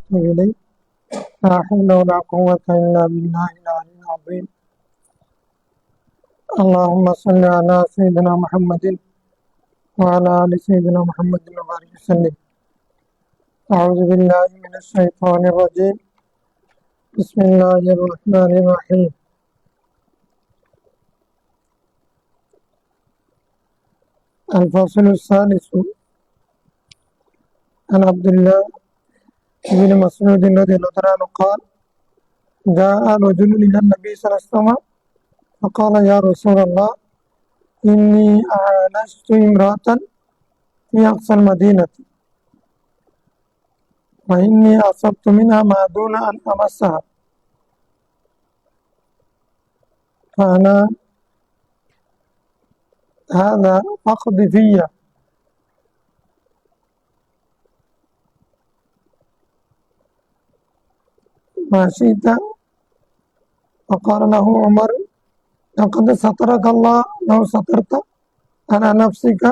وأتوب إليه. لا حول ولا قوة إلا بالله العلي العظيم. اللهم صل على سيدنا محمد وعلى آل سيدنا محمد وبارك وسلم. أعوذ بالله من الشيطان الرجيم. بسم الله الرحمن الرحيم. الفصل الثالث. عن عبد الله بن مسعود رضي الله عنه قال: جاء رجل إلى النبي صلى الله عليه وسلم فقال: يا رسول الله، إني آنست امرأة في أقصى المدينة وإني أصبت منها ما دون أن أمسها، فأنا هذا فاقض في ما شئت. فقال له عمر: لقد سترك الله لو سترت على نفسك.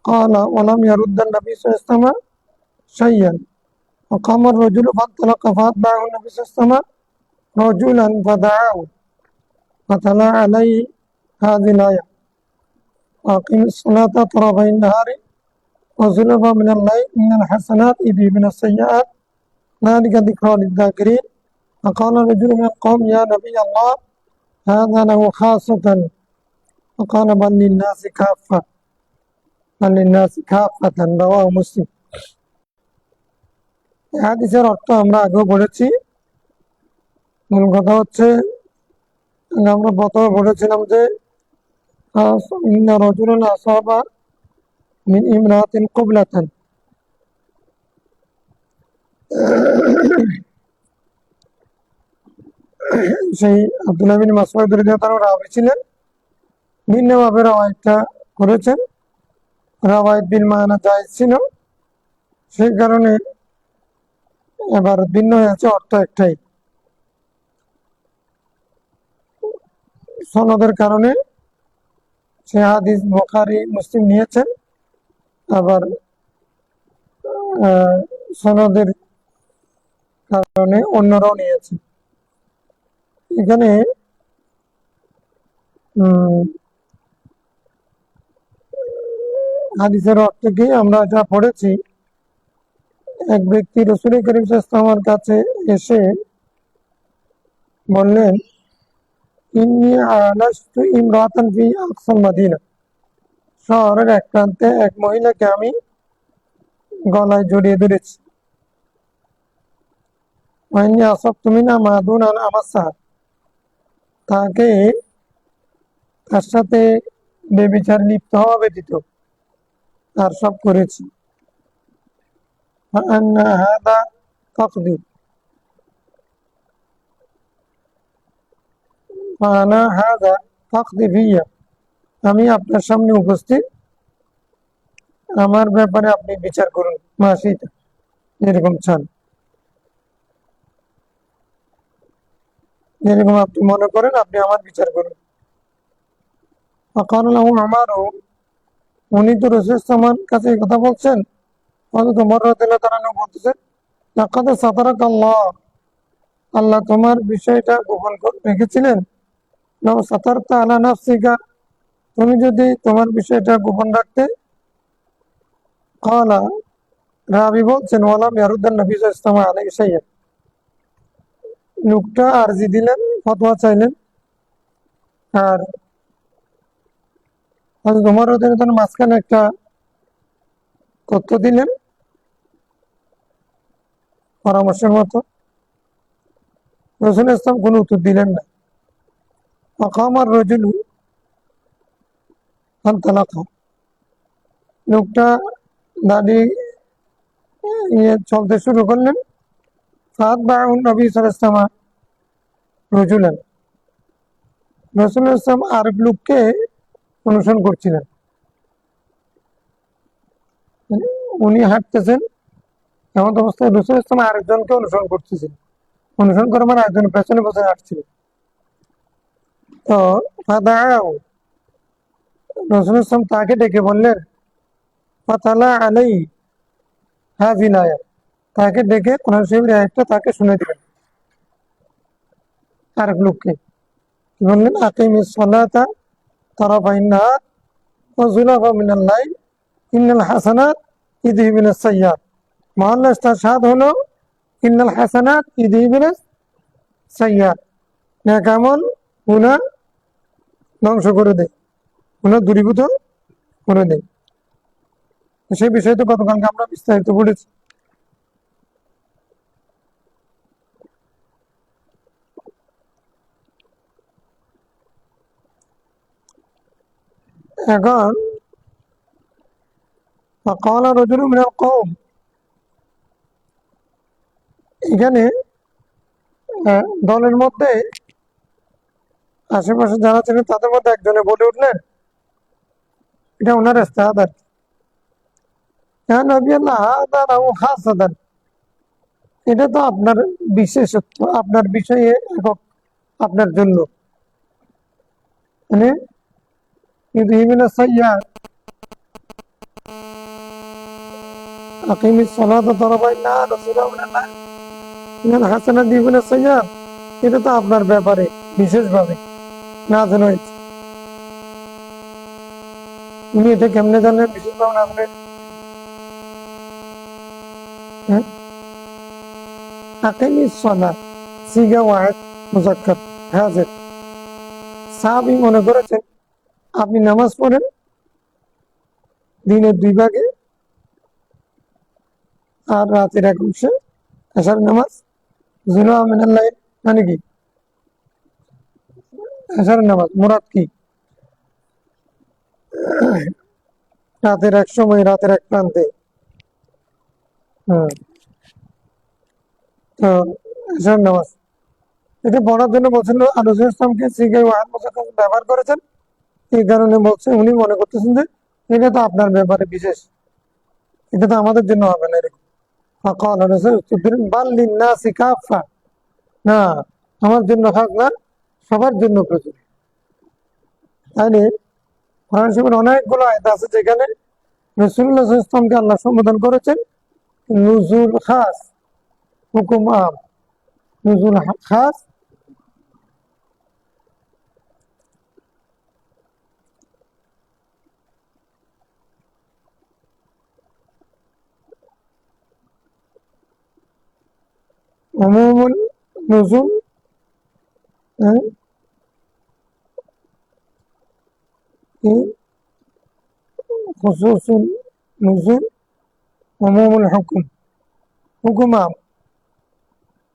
قال: ولم يرد النبي صلى الله عليه وسلم شيئا. فقام الرجل فانطلق فأتبعه النبي صلى الله عليه وسلم رجلا فدعاه فتلا عليه هذه الآية: أقم الصلاة طرفي النهار وزلفا من الليل إن الحسنات يذهبن السيئات ذلك ذكرى للذاكرين. فقال رجل من القوم: يا نبي الله، هذا له خاصة. فقال: بل للناس كافة، بل للناس كافة. رواه মুসলিম। হাদিসের অর্থ আমরা আগেও পড়েছি। মূল কথা হচ্ছে, আমরা প্রথমে বলেছিলাম যে ইন্না রাজুলান আসাবা মিন ইমরাতিন কুবলাতান, সেই আব্দুল্লাহ বিন মাসউদ রাদিয়াল্লাহু তাআলা রাবী ছিলেন, ভিন্নভাবে রওয়ায়াতটা করেছেন। রওয়ায়াত বিল মানা জায়েজ ছিল, সেই কারণে এবার ভিন্ন হয়েছে, অর্থ একটাই। সনদের কারণে সে হাদিস বুখারী মুসলিম নিয়েছেন, আবার সনদের কারণে অন্যরাও নিয়েছেন। এখানে হাদিসের অর্থ কি আমরা যা পড়েছি, এক ব্যক্তি রাসূল করিম সাল্লাল্লাহু আলাইহি ওয়াসাল্লামের কাছে এসে বললেন: ইন্নী আনাস্তু ইমরাতান ফি আকসাল মাদিনা, শহরের এক প্রান্তে এক মহিলাকে আমি গলায় জড়িয়ে ধরেছি। ওয়াইন্নী আসাবতু মিনহা মা দুনা আন আমাসসাহা, তার সাথে বেবিচার লিপ্ত হওয়া ব্যতীত আর সব করেছি। ফাআন্না হাযা তাকদি, ফাআনা হাযা তাকদি ফিয়া, আমি আপনার সামনে উপস্থিত, আমার ব্যাপারে আপনি বিচার করুন, মাশিতা, যেরকম চান, যেরকম আপনি মনে করেন আপনি আমার বিচার করুন। ফাকাল লাহু উমারু, উনি তো রাসূল সাল্লাল্লাহু আলাইহি ওয়াসাল্লামের কাছে এই কথা বলছেন। হযরত ওমর রাদিয়াল্লাহু তাআলা আনহু বলতেছেন: লাকাদ সাতারাকাল্লাহ, আল্লাহ তোমার বিষয়টা গোপন রেখেছিলেন। লাউ সাতারতা আলা নাফসিকা, তুমি যদি তোমার বিষয়টা গোপন রাখতে। ক্বালা, রাবী বলছেন, ওয়ালাম ইয়ারুদ্দান নবী সাল্লাল্লাহু আলাইহি ওয়াসাল্লাম, লোকটা আরজি দিলেন, ফতোয়া চাইলেন, আর হযরত ওমর রাদিয়াল্লাহু তাআলা মাঝখানে একটা তথ্য দিলেন পরামর্শের মতো। রাসূল ইসলাম কোনো উত্তর দিলেন না। ফাকামার রাজুলু ফানতালাকা, লোকটা দাঁড়িয়ে চলতে শুরু করলেন। ফাতবাহু নবী সাল্লাল্লাহু আলাইহি ওয়াসাল্লাম রাজুলান, রাসূল ইসলাম আরেক লোককে অনুসরণ করছিলেন। উনি হাঁটতেছেন, এমন অবস্থায় রাসূল ইসলাম আরেকজনকে অনুসরণ করতেছেন। অনুসরণ করে মানে আরেকজন পেছনে পেছনে হাঁটছিলেন। তো ফাদাআহু, রাসূল ইসলাম তাকে ডেকে বললেন: ফাতালা আলাইহি হাযিল আয়াত, তাকে ডেকে কোরআন শরীফের আয়াতটা তাকে শুনে দিলেন। আরেক লোককে কি বললেন, আকিমিস সালাতা তারাফাইন নাহার ওয়া যুলাফা মিনাল লাইল ইন্নাল হাসানাত ইউযহিবুনাস সাইয়্যাত। মহল্লা ইস্তাশহাদ হলো ইন্নাল হাসানাত ইউযহিবুনাস সাইয়্যাত, নেক আমল গুনাহ ধ্বংস করে দেয়, গুনাহ দূরীভূত করে দেয়। সেই বিষয়ে তো গতকালকে আমরা বিস্তারিত পড়েছি। এখন ফাকালা রাজুলুম মিনাল কওম, এখানে দলের মধ্যে আশেপাশে যারা ছিলেন তাদের মধ্যে একজনে বলে উঠলেন, এটা ওনার ইস্তেহাদ আর কি, ইয়া নবী আল্লাহ হাযা লাহু খাসাতান, এটা তো আপনার বিশেষত্ব, আপনার বিষয়ে একক, আপনার জন্য, মানে ইউযহিবুনাস সাইয়্যাত আকিমিস সালাতা তারাফাইন নাহার ওয়া যুলাফা মিনাল লাইল ইন্নাল হাসানাত ইউযহিবুনাস সাইয়্যাত, এটা তো আপনার ব্যাপারে বিশেষভাবে নাযিল হয়েছে। উনি এটা কেমনে জানলেন বিশেষভাবে নাযিল হয়েছে? হ্যাঁ, আকিমিস সালাত সিগা ওয়াহিদ মুযাক্কার হাজির। সাহাবী মনে করেছেন আপনি নামাজ পড়েন দিনের 2 ভাগে আর রাতের 1 অংশে এশার নামাজ, যুলাফা মিনাল লাইল মানে কি এশার নামাজ, মুরাদ কি রাতের 1 সময়, রাতের 1 প্রান্তে। তো এশার নামাজ এটা পড়ার জন্য বলছেন, আর রাসূল ইসলামকে সিগায় ওয়াহিদ মুযাক্কার ব্যবহার করেছেন, এই কারণে বলছে উনি মনে করতেছেন যে এটা তো আপনার ব্যাপারে বিশেষ, এটা তো আমাদের জন্য হবে না এরকম। ফাকাল রাসূল উত্তর দিলেন, বাল লিন্নাসি কাফা, না আমার জন্য খাস না, সবার জন্য প্রযোজ্য। তাইলে কোরআন শরীফের অনেকগুলো আয়াত আছে যেখানে রাসূলুল্লাহ সাল্লাল্লাহু আলাইহি ওয়াসাল্লামকে আল্লাহ সম্বোধন করেছেন নুজুল খাস, হুকুম আম, নুজুল খাস উমুমুল নুজুল, হ্যাঁ, খুসুসুল নুজুল, উমুমুল হুকুম, হুকুম আম।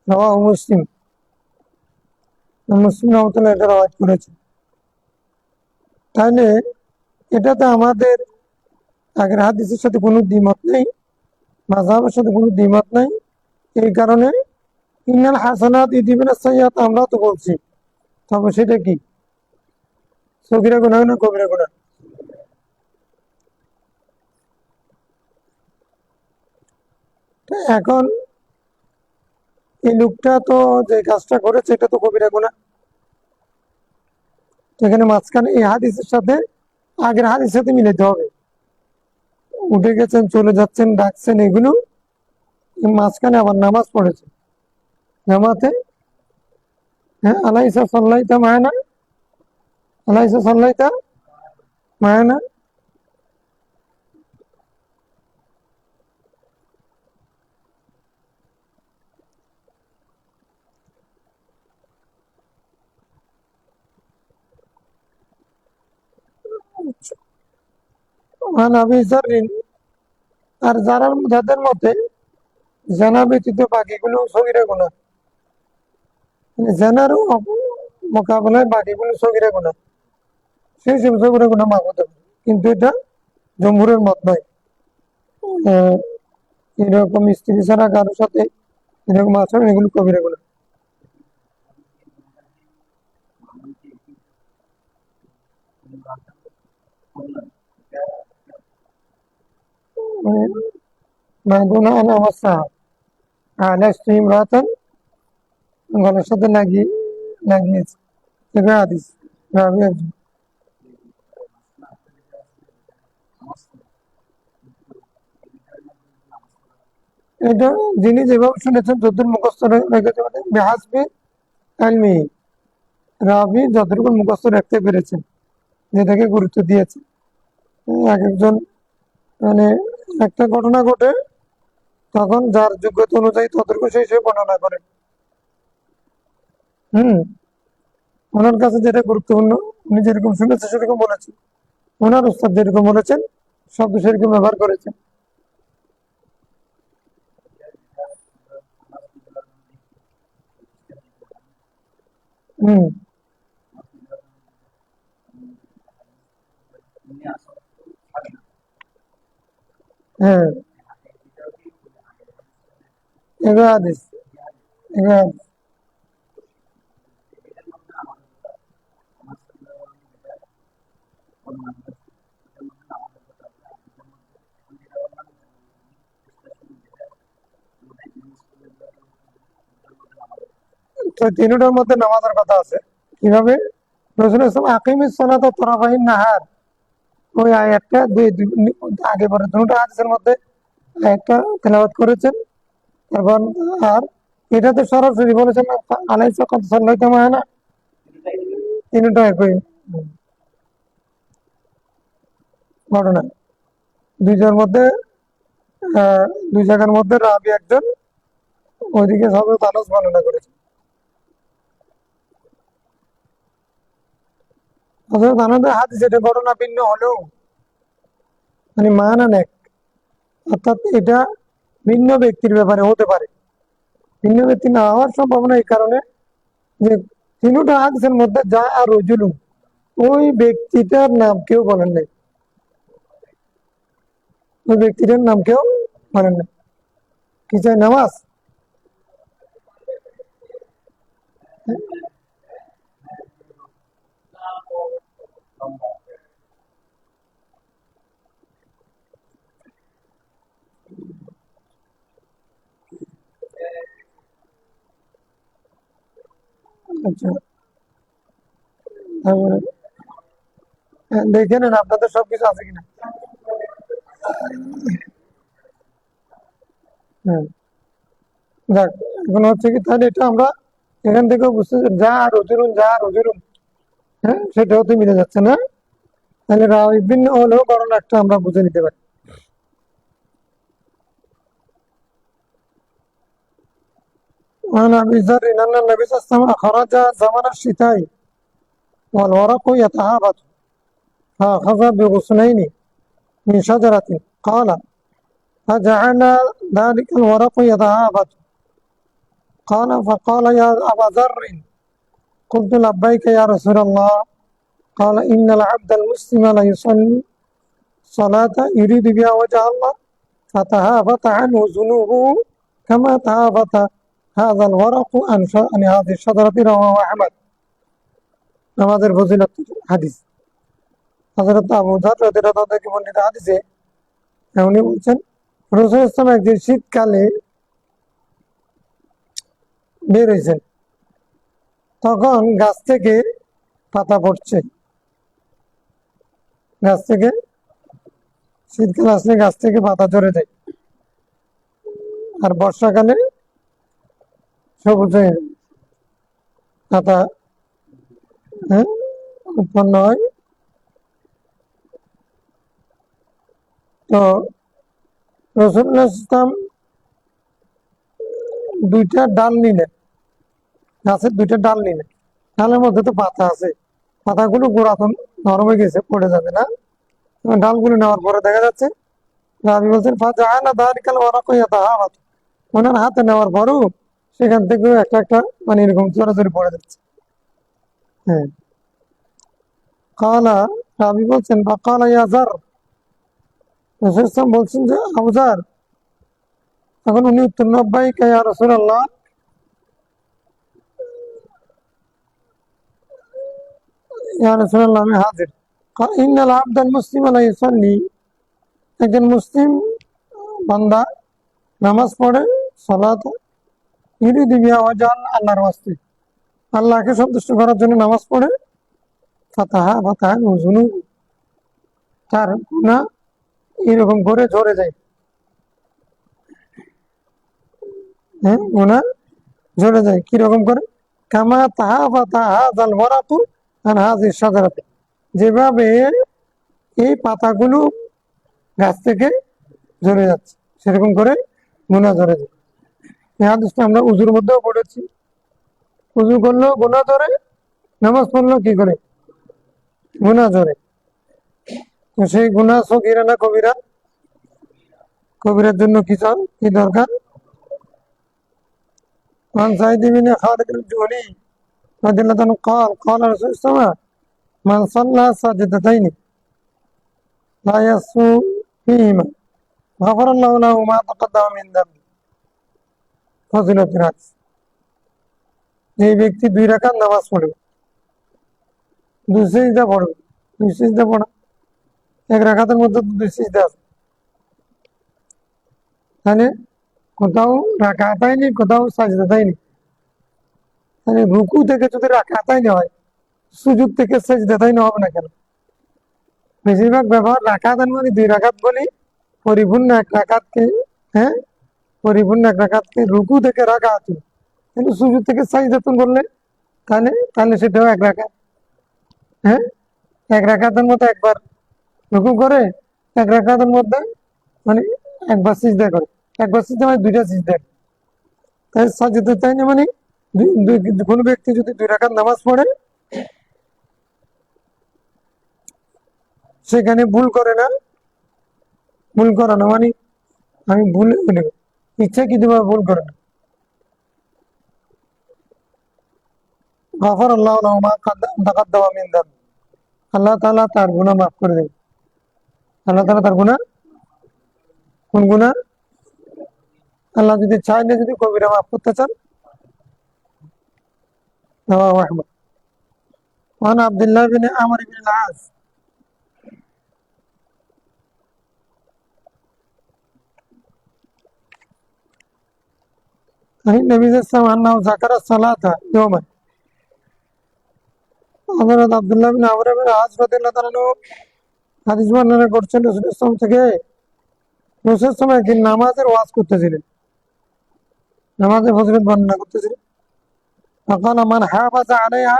রাওয়াহু মুসলিম, মুসলিম রহমতুল্লাহ এটা রওয়ায়াত করেছে। তাহলে এটাতে আমাদের আগের হাদিসের সাথে কোনো দ্বিমত নেই, মাযহাবের সাথে কোনো দ্বিমত নাই। এই কারণে ইন্নাল হাসানাত ইউযহিবুনাস সাইয়্যাত আমরা তো বলছি, তবে সেটা কি সগীরা গুনাহ না কবিরা গুনাহ? এখন এই লোকটা তো যে কাজটা করেছে এটা তো কবিরা গুনাহ। এখানে মাঝখানে এই হাদিসের সাথে আগের হাদিসের সাথে মিলাতে হবে। উঠে গেছেন, চলে যাচ্ছেন, ডাকছেন, এগুলো মাঝখানে আবার নামাজ পড়েছে জামাতে। হ্যাঁ, আলাইসা সাল্লাইতা মায়ানা, আলাইসা সাল্লাইতা মায়ানা। আবি যাররিন, আর যাদের মধ্যে জানা ব্যতীত বাকিগুলো সগীরা গুনাহ, মানে জানার মোকাবেলায় বাকিগুলো সগীরা গুনাহ, সেই সব সগীরা গুনাহ মাফ হতে পারে। কিন্তু এটা জমহুরের মত নয়। আহ, এরকম স্ত্রী ছাড়া কারোর সাথে এরকম আচরণ, এগুলো কবিরা গুনাহ। মানে মাদুনা আনা ওয়াসা আলাস্তু ইমরাতান, গলার সাথে লাগিয়েছে, এটা হাদিস, রাবি একজন। এটা যিনি যেভাবে শুনেছেন যদ্দুর মুখস্থ রেখেছে বেহাসবি আলমি, রাবি যতটুকু মুখস্থ রাখতে পেরেছেন, যেটাকে গুরুত্ব দিয়েছে। এক একজন মানে একটা ঘটনা ঘটে, তখন যার যোগ্যতা অনুযায়ী ততটুকু সেই সে বর্ণনা করেন। হুম, ওনার কাছে যেটা গুরুত্বপূর্ণ, উনি যেরকম শুনেছে সেরকম বলেছেন, ওনার উস্তাদ যেরকম বলেছেন শব্দ সেরকম ব্যবহার করেছেন। হুম, হ্যাঁ, এগুলো হাদিস, এগুলো হাদিস। তো তিনটার মধ্যে নামাজের কথা আছে। কিভাবে? রসুল ইসলাম আকিমিস সালাত তরাফাইন নাহার, ওই আয়াতটা আগে পরে দুটো হাদিসের মধ্যে একটা তেলাওয়াত করেছেন। এবং আর এটাতে সরাসরি বলেছেন আলাইসা কত সাল্লাইতে মাহানা, তিনটা একই ঘটনা। দুইটার মধ্যে দুই জায়গার মধ্যে রাবি একজন, ওইদিকে সবে তানস বর্ণনা করেছেন। অথচ তানাদের হাদিস এটা ঘটনা ভিন্ন হলেও মানে মানা এক, অর্থাৎ এটা ভিন্ন ব্যক্তির ব্যাপারে হতে পারে। ভিন্ন ব্যক্তি না হওয়ার সম্ভাবনা এই কারণে যে তিনটা হাদিসের মধ্যে যা আর রজুলুম, ওই ব্যক্তিটার নাম কেউ বলেন নাই, ওই ব্যক্তিটার নাম কেউ বলেন নাই। কি চাই? নামাজ। আচ্ছা, তারপরে দেখে নেন আপনাদের সবকিছু আছে কিনা। হ্যাঁ, যাক, এখন হচ্ছে কি তাহলে এটা আমরা এখান থেকে বুঝতে যা আর রজুলুন, যা আর রজুলুন, হ্যাঁ সেটাও তো মিলে যাচ্ছে না। তাহলে ভিন্ন হলেও কারণ একটা আমরা বুঝে নিতে পারি। وعن ابي ذر ان النبي صلى الله عليه وسلم خرج زمن الشتاء والورق يتهابط فاخذ بغصنين من شجره، قال فجعل ذلك الورق يتهابط. قال فقال يا ابا ذر، قلت لبيك يا رسول الله. قال ان العبد المسلم لا يصلي صلاة يريد بها وجه الله فتهافت عنه ذنوبه كما تهافت هذا الورق عن هذه الشجرة. رواه أحمد. নামাজের ফজিলত হাদিস, হযরত আবু যর রাদিয়াল্লাহু আনহু থেকে বর্ণিত হাদিসে উনি বলছেন রাসূল সাল্লাল্লাহু আলাইহি ওয়াসাল্লাম একদিন শীতকালে বের হয়েছেন, তখন গাছ থেকে পাতা পড়ছে। গাছ থেকে শীতকাল আসলে গাছ থেকে পাতা ঝরে যায়, আর বর্ষাকালে সবুজ হয়ে যায়, পাতা, হ্যাঁ, উৎপন্ন হয়। তো রাসূলুল্লাহ ইসলাম দুইটা ডাল নিলেন, গাছের দুইটা ডাল নিলেন, ডালের মধ্যে তো পাতা আছে, পাতাগুলো গোড়া তো নরম হয়ে গেছে, পড়ে যাবে না। ডালগুলো নেওয়ার পরে দেখা যাচ্ছে রাবি বলছেন ওনার হাতে নেওয়ার পরও সেখান থেকেও একটা একটা মানে এরকম চোরাচুরি পড়ে যাচ্ছে। হ্যাঁ, কালা, রাবি বলছেন বা কালা ইয়াজার, বলছেন যে আবুজার, তখন উনি উত্তর নব্বাই ইয়া রাসূলুল্লাহ, ইয়া রাসূলুল্লাহ আমি হাজির। ইন্নাল আবদাল মুসলিম লা ইউসাল্লি, একজন মুসলিম বান্দা নামাজ পড়ে, সালাত ইউরিদু বিহা ওয়াজহান, আল্লাহর ওয়াস্তে, আল্লাহকে সন্তুষ্ট করার জন্য নামাজ পড়ে, ফাতাহা ফাতাহা যুনুব, তার গুনাহ এরকম করে ঝরে যায়। হ্যাঁ, গুনাহ ঝরে যায়। কিরকম করে? কামা তাহা বা তাহা জাল বরাকু আর হাজির সাজারাতে, যেভাবে এই পাতাগুলো গাছ থেকে ঝরে যাচ্ছে, সেরকম করে গুনাহ ঝরে যায়। এই হাদিসটা আমরা উজুর মধ্যেও পড়েছি। উজু করলেও গুনাহ ঝরে, নামাজ পড়লেও কি করে? গুনাহ ঝরে। তো সেই গুনাহ সগীরা না কবিরা? কবিরার জন্য কি দরকার? عن سعيد بن خالد الجهني رضي الله عنه قال قال رسول الله من صلى سجدتين لا يسجد فيهما غفر الله له ما تقدم من ذنبه ফজিলতের হাদিস। যে ব্যক্তি 2 রাকাত নামাজ পড়বে, 2 সিজদা পড়বে, 2 সিজদা পড়া, 1 রাকাতের মধ্যে তো 2 সিজদা আছে, তাহলে কোথাও রাকাতাই নেই, কোথাও সাজদাতাই নেই। তাহলে রুকু থেকে যদি রাকাতাই না হয়, সুজুদ থেকে সাজদাতাই না হবে না কেন? বেশিরভাগ ব্যবহার রাকাতান মানে 2 রাকাত বলি, পরিপূর্ণ 1 রাকাতকে, হ্যাঁ, পরিপূর্ণ 1 রাকাতকে রুকু থেকে রাকাত, কিন্তু সুজুদ থেকে সাজদাতুন বললে তাহলে তাহলে সেটাও 1 রাকাত। হ্যাঁ, 1 রাকাতের মধ্যে একবার রুকু করে, 1 রাকাতের মধ্যে মানে একবার সিজদা করে, একবার সিজদা মানে 2টা সিজদা। তাই সাজদা তাই না মানে কোনো ব্যক্তি যদি 2 রাকাত নামাজ পড়ে, সেখানে ভুল করে না, ভুল করে না মানে আমি ভুল ইচ্ছা কি তোমার ভুল করে না, গফর আল্লাহ লাহু মা তাকাদ্দাম মিন যানবি, আল্লাহ তাআলা তার গুনাহ মাফ করে দেবে। আল্লাহ তাআলা তার গুনাহ, কোন গুনাহ? আল্লাহ যদি চাইলে যদি কবিরা মাফ করতে চান। রাওয়াহু আহমদ। ওয়ান আব্দুল্লাহ বিন আমর ইবনে আল-আস عن النبي صلى الله عليه وسلم أنه ذكر الصلاة يوما। হযরত আব্দুল্লাহ বিন আমর ইবনে আস রাদিয়াল্লাহু তাআলা হাদিস বর্ণনা করছেন রাসূলুল্লাহ সাল্লাল্লাহু আলাইহি ওয়াসাল্লাম থেকে। রাসূলুল্লাহ সাল্লাল্লাহু আলাইহি ওয়াসাল্লাম একদিন নামাজের ওয়াজ করতেছিলেন, নামাজের ফজিলত বর্ণনা করতেছিলেন। فقال من حافظ عليها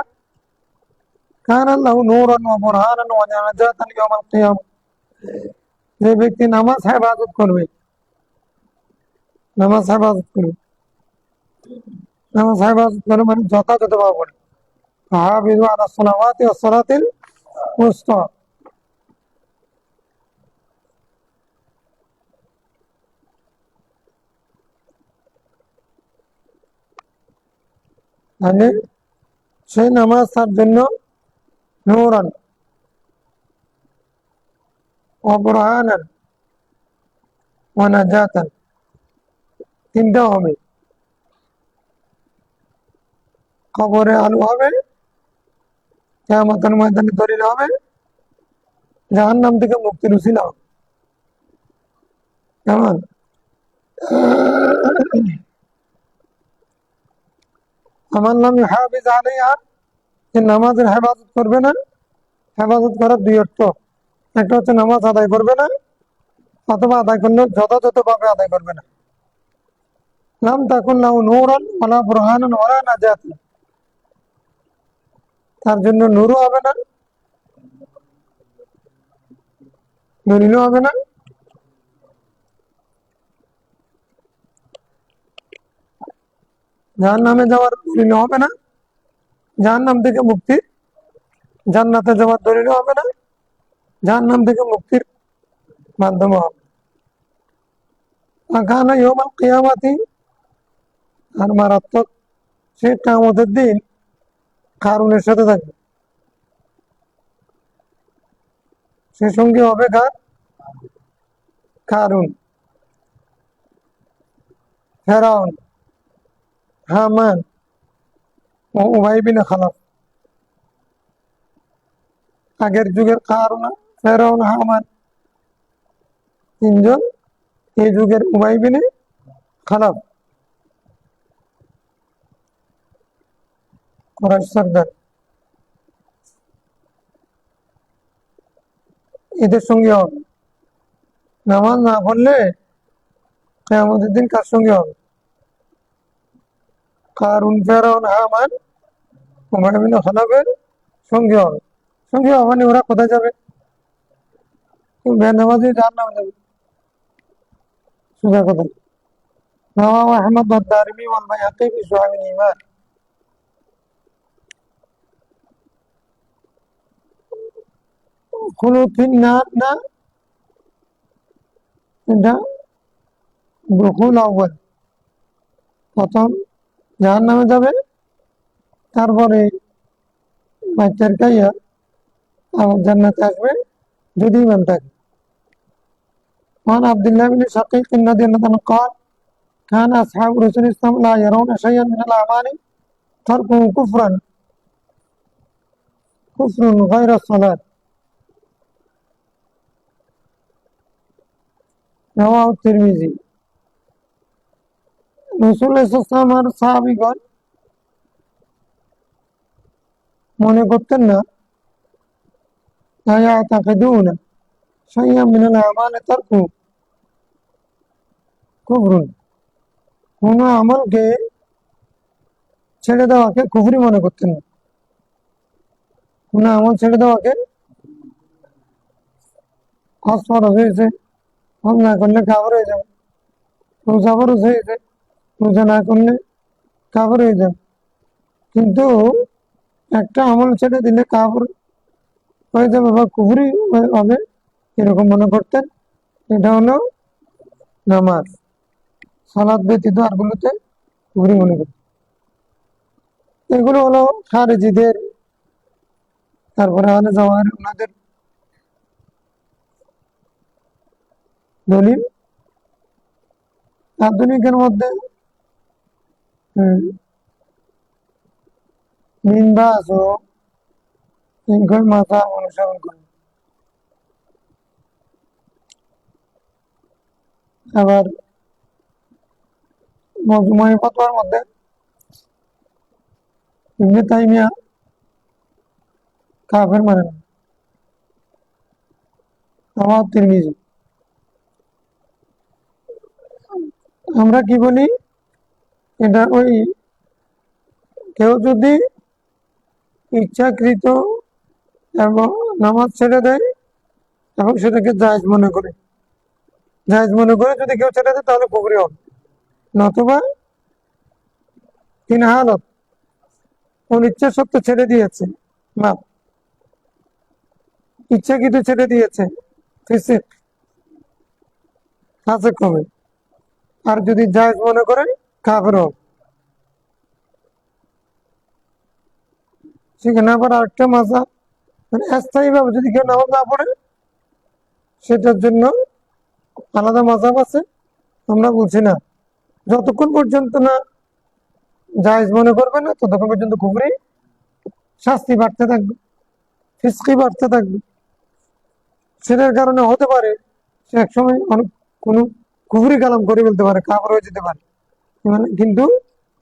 كان له نورا وبرهانا ونجاة يوم القيامة। যে ব্যক্তি নামাজ হেফাজত করবে, নামাজ হেফাজত করবে, নামাজ হেফাজত করে মানে যথাযথভাবে পড়ে। হাফিজু আলা সালাওয়াতি ওয়াস সালাতিল উসতা। মানে সেই নামাজ তার জন্য নূরান ওয়া বুরহানান ওয়া নাজাতান, 3টা হবে। কবরে আলো হবে, কিয়ামতের ময়দানে দলিল হবে, জাহান্নাম থেকে মুক্তির উসিলা হবে। কেমন? আমার নাম হাফিজ আলাইহা, যে নামাজের হেফাজত করবে না। হেফাজত করার 2 অর্থ, একটা হচ্ছে নামাজ আদায় করবে না, অথবা আদায় করলে যথাযথভাবে আদায় করবে না। লাম তাকুন লাহু নূরান ওয়ালা বুরহানান ওয়ালা নাজাতান, তার জন্য নূরও হবে না, দলিলও হবে না, জাহান্নামে যাওয়ার দলিল হবে না, জাহান্নাম থেকে মুক্তির, জান্নাতে যাওয়ার দলিল হবে না, জাহান্নাম থেকে মুক্তির মাধ্যম হবে। কানা ইয়াউমাল কিয়ামাতি, আর মারাত্মক সে কিয়ামতের দিন কারুনের সাথে থাকবে। সে সঙ্গী হবে কার? কারুন, ফেরাউন, হামান ও উমাইয়া বিন খালাফ। আগের যুগের কারুন, ফেরাউন, হামান 3জন, এই যুগের উমাইয়া বিন খালাফ, কুরাইশ সর্দার, এদের সঙ্গে হবে। নামাজ না পড়লে কিয়ামতের দিন কার সঙ্গে হবে? কারুন, ফেরাউন, হামান, উমাইয়া বিন খালাফের সঙ্গী হবে। সঙ্গী হবে মানে ওরা কোথায় যাবে? বেনামাজি জাহান্নামে যাবে, সোজা কথা। رواه أحمد والدارمي والبيهقي في شعب الإيمان. خلود في النار না, এটা দুখুল আউয়াল, প্রথম জাহান্নামে যাবে, তারপরে বাচ্চার খাইয়া আবার জান্নাতে আসবে যদি ইমান থাকে। وعن عبد الله بن شقيق رضي الله عنه قال كان أصحاب رسول الله لا يرون شيئا من الأعمال تركه كفر غير الصلاة. رواه الترمذي. রাসূলুল্লাহ সাল্লাল্লাহু আলাইহি ওয়াসাল্লাম সাহাবীগণ মনে করতেন না, লা ইয়াতাকিদুনা শাইআন মিনাল আমালি তারকুহু কুফরুন, কোন আমলকে ছেড়ে দেওয়াকে কুফরি মনে করতেন না। কোন আমল ছেড়ে দেওয়াকে হজ ফরজ হয়েছে, হজ না করলে কাফের হয়ে যাবে, রোজা ফরজ হয়েছে, রোজা না করলে কাফের হয়ে যাবে, কিন্তু একটা আমল ছেড়ে দিলে কাফের হয়ে যাবে বা কুফরি হবে এরকম মনে করতেন। এটা হলো নামাজ, সালাত ব্যতীত আরগুলোতে কুফরি মনে করতেন। এগুলো হলো খারেজিদের, তারপরে আলে জাওয়াহির ওনাদের দলিল। আধুনিকের মধ্যে বিন্দাস ও ইনকয় মাথা অনুসরণ করে। আবার মজমুয়ে ফাতওয়ার মধ্যে ইবনে তাইমিয়া কাফের মানে না। রাওয়াহু তিরমিজি। আমরা কি বলি, এটা ওই কেউ যদি ইচ্ছাকৃত এবং নামাজ ছেড়ে দেয় এবং সেটাকে জায়েজ মনে করে, জায়েজ মনে করে যদি কেউ ছেড়ে দেয় তাহলে কুফরি হবে। নতুবা তিন হালত, কোন ইচ্ছা সত্য ছেড়ে দিয়েছে না, ইচ্ছাকৃত ছেড়ে দিয়েছে ফিসিক, ফাসিক হবে। আর যদি জায়েজ মনে করে কাফের হবে। সেখানে আবার আরেকটা মাযহাব, মানে স্থায়ীভাবে যদি কেউ নামাজ না পড়ে সেটার জন্য আলাদা মাযহাব আছে। আমরা বলছি না, যতক্ষণ পর্যন্ত না জায়েজ মনে করবে না ততক্ষণ পর্যন্ত কুফরি শাস্তি বাড়তে থাকবে, ফিসকি বাড়তে থাকবে। সেটার কারণে হতে পারে সে একসময় অনেক কোনো কুফরি কালাম করে ফেলতে পারে, কাফের হয়ে যেতে পারে। মানে কিন্তু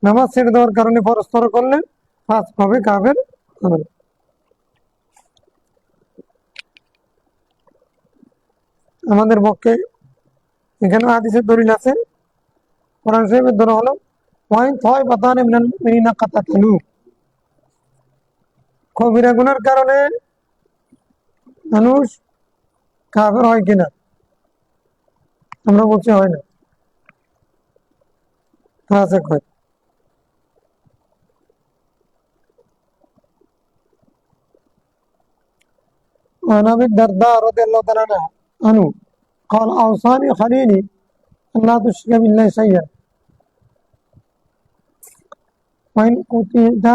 নামাজ ছেড়ে দেওয়ার কারণে পরস্পর করলে ফাঁস হবে, কাফের হবে না। আমাদের পক্ষে এখানে হাদিসের দলিল আছে। কোরআন শরীফের ধরা হলো ওয়াইন তাইফাতানি মিনাল মুমিনিনা কাতাতালু, কবিরা গুনার কারণে মানুষ কাফের হয় কিনা? আমরা বলছি হয় না, ফাসিক হয়। وعن ابي الدرداء رضي الله تعالى عنه قال اوصاني خليلي ان لا تشرك بالله شيئا وان قتلت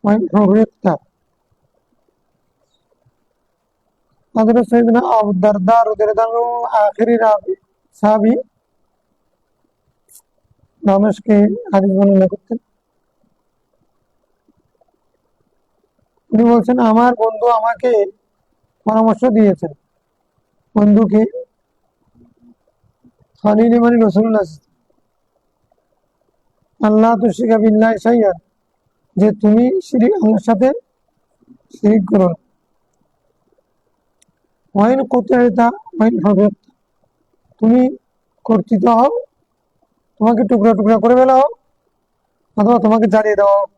وان حرقت. হযরত সাইয়েদনা আবু দারদা রাদিয়াল্লাহু আনহু আখেরি সাহাবী, দামেশকে হাদিস বর্ণনা করতেন। উনি বলছেন আমার বন্ধু আমাকে পরামর্শ দিয়েছেন। বন্ধুকে খালিল মানে রাসূলুল্লাহ, আল্লাহ তুশরিকা বিল্লাহি শাইআ, যে তুমি আল্লাহর সাথে শিরিক করো না। ওয়াইন কুতিতা ওয়াইন হুররিকতা, তুমি কর্তৃত হও, তোমাকে টুকরা টুকরা করে ফেলা হোক, অথবা তোমাকে জানিয়ে দেওয়া হোক,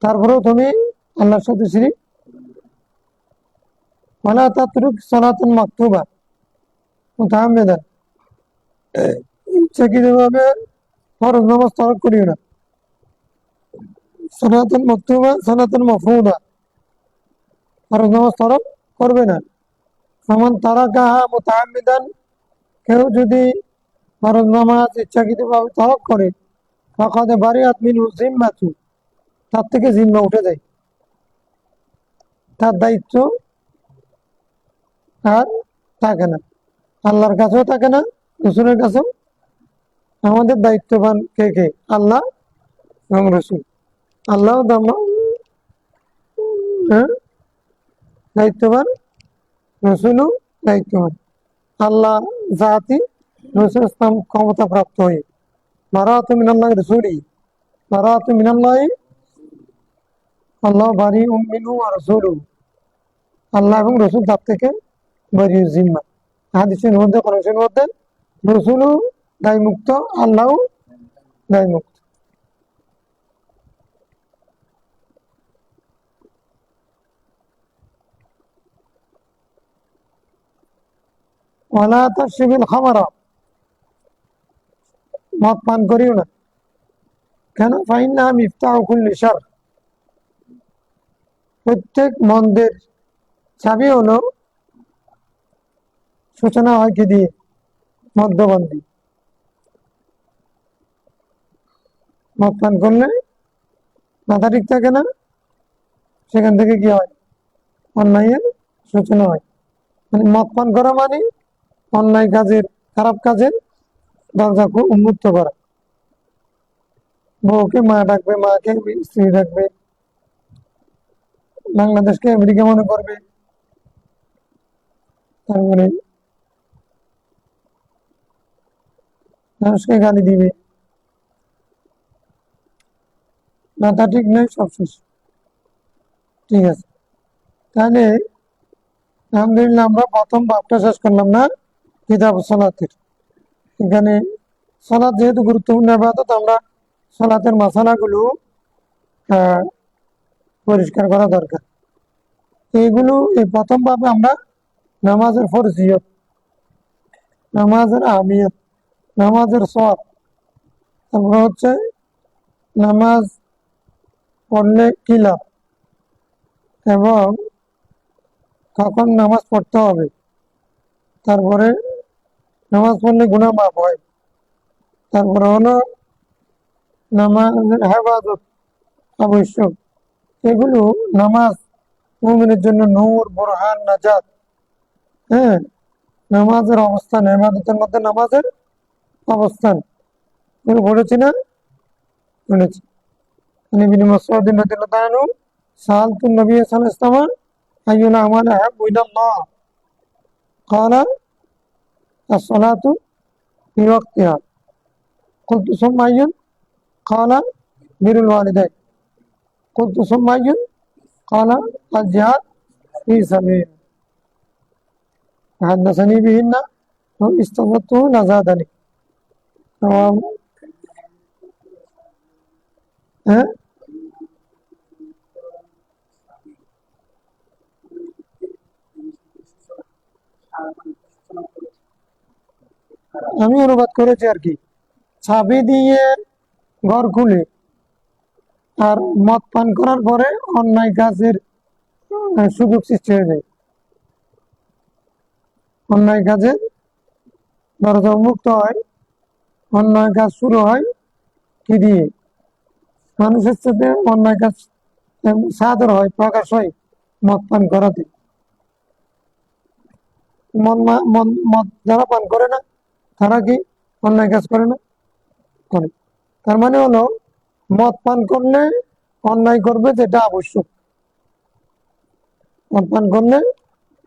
তারপরেও তুমি আল্লাহর সাথে শিরিক। ওয়ালা তাতরুক সালাতান মাকতুবা মুতাআম্মিদান, ইচ্ছাকৃতভাবে ফরজ নামাজ তরক করিও না। সালাতান মাকতুবা সালাতান মাফরুদা, ফরজ নামাজ তরক করবে না। ফামান তারাকাহা মুতাআম্মিদান, কেউ যদি ফরজ নামাজ ইচ্ছাকৃতভাবে তরক করে, ফাকাদ বারিআত মিনহু জিম্মাতু, তার থেকে জিম্মা উঠে যায়, তার দায়িত্ব আর থাকে না, আল্লাহর কাছেও থাকে না, রসুলের কাছেও। আমাদের দায়িত্ববান কে কে? আল্লাহ এবং রসুল। আল্লাহ দায়িত্ববান, রসুলও দায়িত্ববান। আল্লাহ জাতি, রসুল ইসলাম ক্ষমতা প্রাপ্ত হয়ে, বারাআতু মিনাল্লাহি রসুলি, বারাআতু মিনাল্লাহি, আল্লাহ বারিউম মিনহু ওয়া রাসূলুহু, আল্লাহ এবং রসুল তার থেকে বারিউ জিম্মা। হাদিসের মধ্যে, কোরআনের মধ্যে রসুলও দায়মুক্ত, আল্লাহও দায়মুক্ত। ওয়ালা তাশরিবিল খামারা, মদ পান করিও না। কেন? ফাইন্নাহা মিফতাহু কুল্লি শার, প্রত্যেক মন্দের চাবি হলো, সূচনা হয় কি দিয়ে? মদ্যপান দিয়ে। মদ পান করলে মাথা ঠিক থাকে না, সেখান থেকে কি হয়? অন্যায়ের সূচনা হয়। মানে মদ পান করা মানে অন্যায় কাজের, খারাপ কাজের দরজা উন্মুক্ত করা। বউকে মা ডাকবে, মাকে স্ত্রী ডাকবে, বাংলাদেশকে আমেরিকা মনে করবে, তারপরে মানুষকে গালি দিবে। মাথা ঠিক নেই, সব শেষ। ঠিক আছে, তাহলে আলহামদুলিল্লাহ আমরা প্রথম বাপটা শেষ করলাম না কিতাব সালাতের। এখানে সালাত যেহেতু গুরুত্বপূর্ণ ইবাদত, আমরা সালাতের মাসালাগুলো পরিষ্কার করা দরকার। এইগুলো এই প্রথম ভাবে আমরা নামাজের ফরজিয়ত, নামাজের আহমিয়ত, নামাজের সওয়াব, তারপর হচ্ছে নামাজ পড়লে কি লাভ এবং কখন নামাজ পড়তে হবে, তারপরে নামাজ পড়লে গুনাহ মাফ হয়, তারপরে হলো নামাজের হেফাজত আবশ্যক। এগুলো নামাজ মুমিনের জন্য নূর, বুরহান, নাজাত। হ্যাঁ, নামাজের অবস্থান, ইবাদতের মধ্যে নামাজের অবস্থান এগুলো পড়েছি না? পড়েছি। ইবনে মাসউদ রাদিয়াল্লাহু তাআলা আনহু সাআলতু নবী সাল্লাল্লাহু আলাইহি ওয়াসাল্লাম আইয়ুল আমালি আহাব্বু ইলাল্লাহ, ক্বালা as-সালাতু ফি ওয়াক্তিহা, কুলতু সুম্মা আইয়ুন, ক্বালা বিরুল ওয়ালিদাইন, কুলতু সুম্মা আইয়ুন, ক্বালা আল-জিহাদ ফি সাবিলিল্লাহ, হাদাসানি বিহিন্না ওয়া ইস্তাযাতুহু লাযাদানি। হ্যাঁ, আমি অনুবাদ করেছি আর কি। চাবি দিয়ে ঘর খুলে আর মদ পান করার পরে অন্যায় কাজের সুযোগ সৃষ্টি হয়ে যায়, অন্যায় কাজের দরজা উন্মুক্ত হয়, অন্যায় কাজ শুরু হয় কি দিয়ে? মানুষের সাথে অন্যায় কাজ সাদর হয়, প্রকাশ হয় মদ পান করাতে। মদ যারা পান করে না, তারা কি অন্যায় কাজ করে না? করে। তার মানে হলো মদ পান করলে অন্যায় করবে যেটা আবশ্যক, মদ পান করলে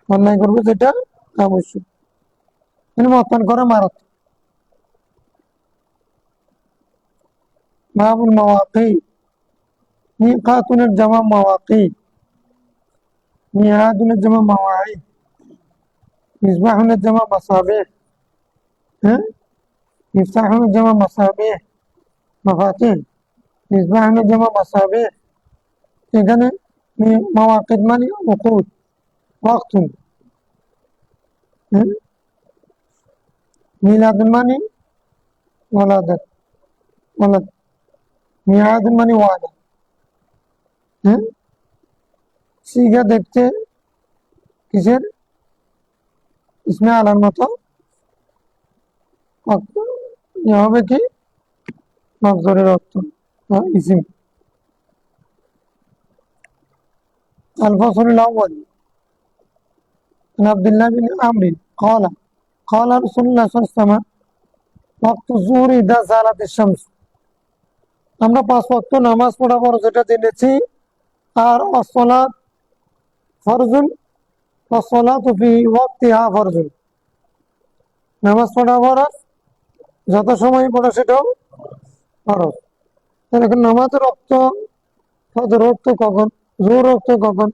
অন্যায় করবে যেটা আবশ্যক, মানে মদ পান করা মারাত্মক। বাবুল মাওয়াকিত, মিকাতুনের জামা মাওয়াকিত, মিয়াদুনের জামা মাওয়াইদ, মিসবাহুনের জামা মাসাবিহ, হ্যাঁ, মিফতাহুনের জামা মাসাবিহ, মাফাতিহ, মিসবাহ হলো জামা মাসাবিহ, এখানে মাওয়াকিত মানে উকুত, ওয়াক্তুন। মিলাদ মানে ওয়ালাদাত, ওয়ালাদ। মিয়াদ মানে ওয়াদা। হ্যাঁ, সিগা দেখতে কিসের? ইসমে আলার মতো। ইয়ে হবে কি মফজরের অর্থ ইসিম। الفصل الأول عن عبد الله بن عمرو قال رسول الله صلى الله عليه وسلم وقت الظهر إذا زالت الشمس। আমরা 5 ওয়াক্ত নামাজ পড়া পর যেটা জেনেছি, আর আসসালাত ফরজুন ওয়াসসালাতু ফি ওয়াক্তিহা ফরজুন। নামাজ পড়া ফরজ, যত সময় পড়া সেটাও ফরজ। এখন নামাজের রক্ত, ফজর রক্ত কখন, জোহর রক্ত কখন,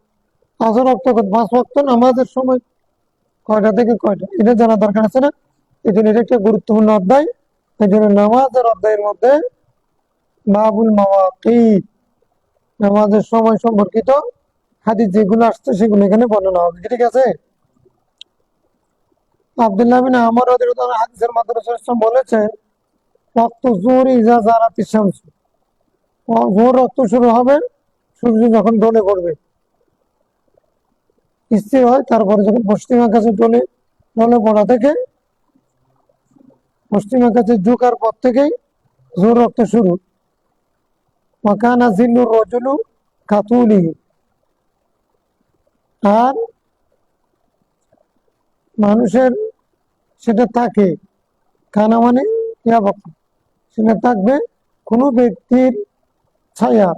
আসর রক্ত কখন, 5 ওয়াক্ত নামাজের সময় কয়টা থেকে কয়টা, এটা জানা দরকার আছে না? এই জন্য এটা একটা গুরুত্বপূর্ণ অধ্যায়। এই জন্য নামাজের অধ্যায়ের মধ্যে বাবুল মাওয়াকিত, নামাজের সময় সম্পর্কিত হাদিস যেগুলো আসছে সেগুলো এখানে বর্ণনা হবে। ঠিক আছে? আব্দুল্লাহ বিন আমর রাদিয়াল্লাহু আনহু হাদিসের মধ্যে রাসূল সাল্লাল্লাহু আলাইহি ওয়াসাল্লাম বলেছেন ওয়াক্তু যুহরি ইযা যারাতিশ শামস। জোহর রক্ত শুরু হবে সূর্য যখন ঢলে পড়বে, স্থির হয়, তারপরে যখন পশ্চিম আকাশে ঢলে পড়া থেকে, পশ্চিম আকাশে ঝুঁকার পর থেকেই জোহর রক্ত শুরু। ওয়াকানা জিল্লুর রাজুলু কাতুলিহি, আর মানুষের সেটা থাকে, কানা মানে ইয়াবক, সেটা থাকবে কোনো ব্যক্তির ছায়া,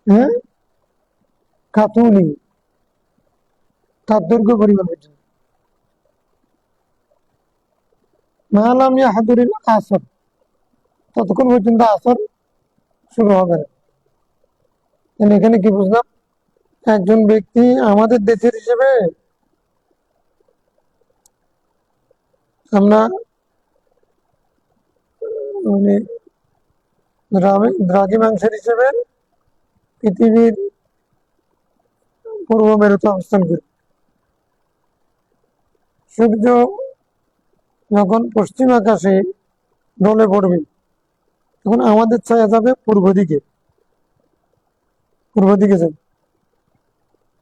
হ্যাঁ, কাতুলি, তার দৈর্ঘ্য পরিমাণ পর্যন্ত। মালাম ইয়াহদুরিল আসর, ততক্ষণ পর্যন্ত আসর শুরু হবে না। এখানে কি বুঝলাম? একজন ব্যক্তি আমাদের দেশের হিসেবে আমরা মানে দ্রাঘিমাংশের হিসেবে পৃথিবীর পূর্ব মেরুতে অবস্থান করি। সূর্য যখন পশ্চিম আকাশে ঢলে পড়বে তখন আমাদের ছায়া যাবে পূর্ব দিকে, যাবে।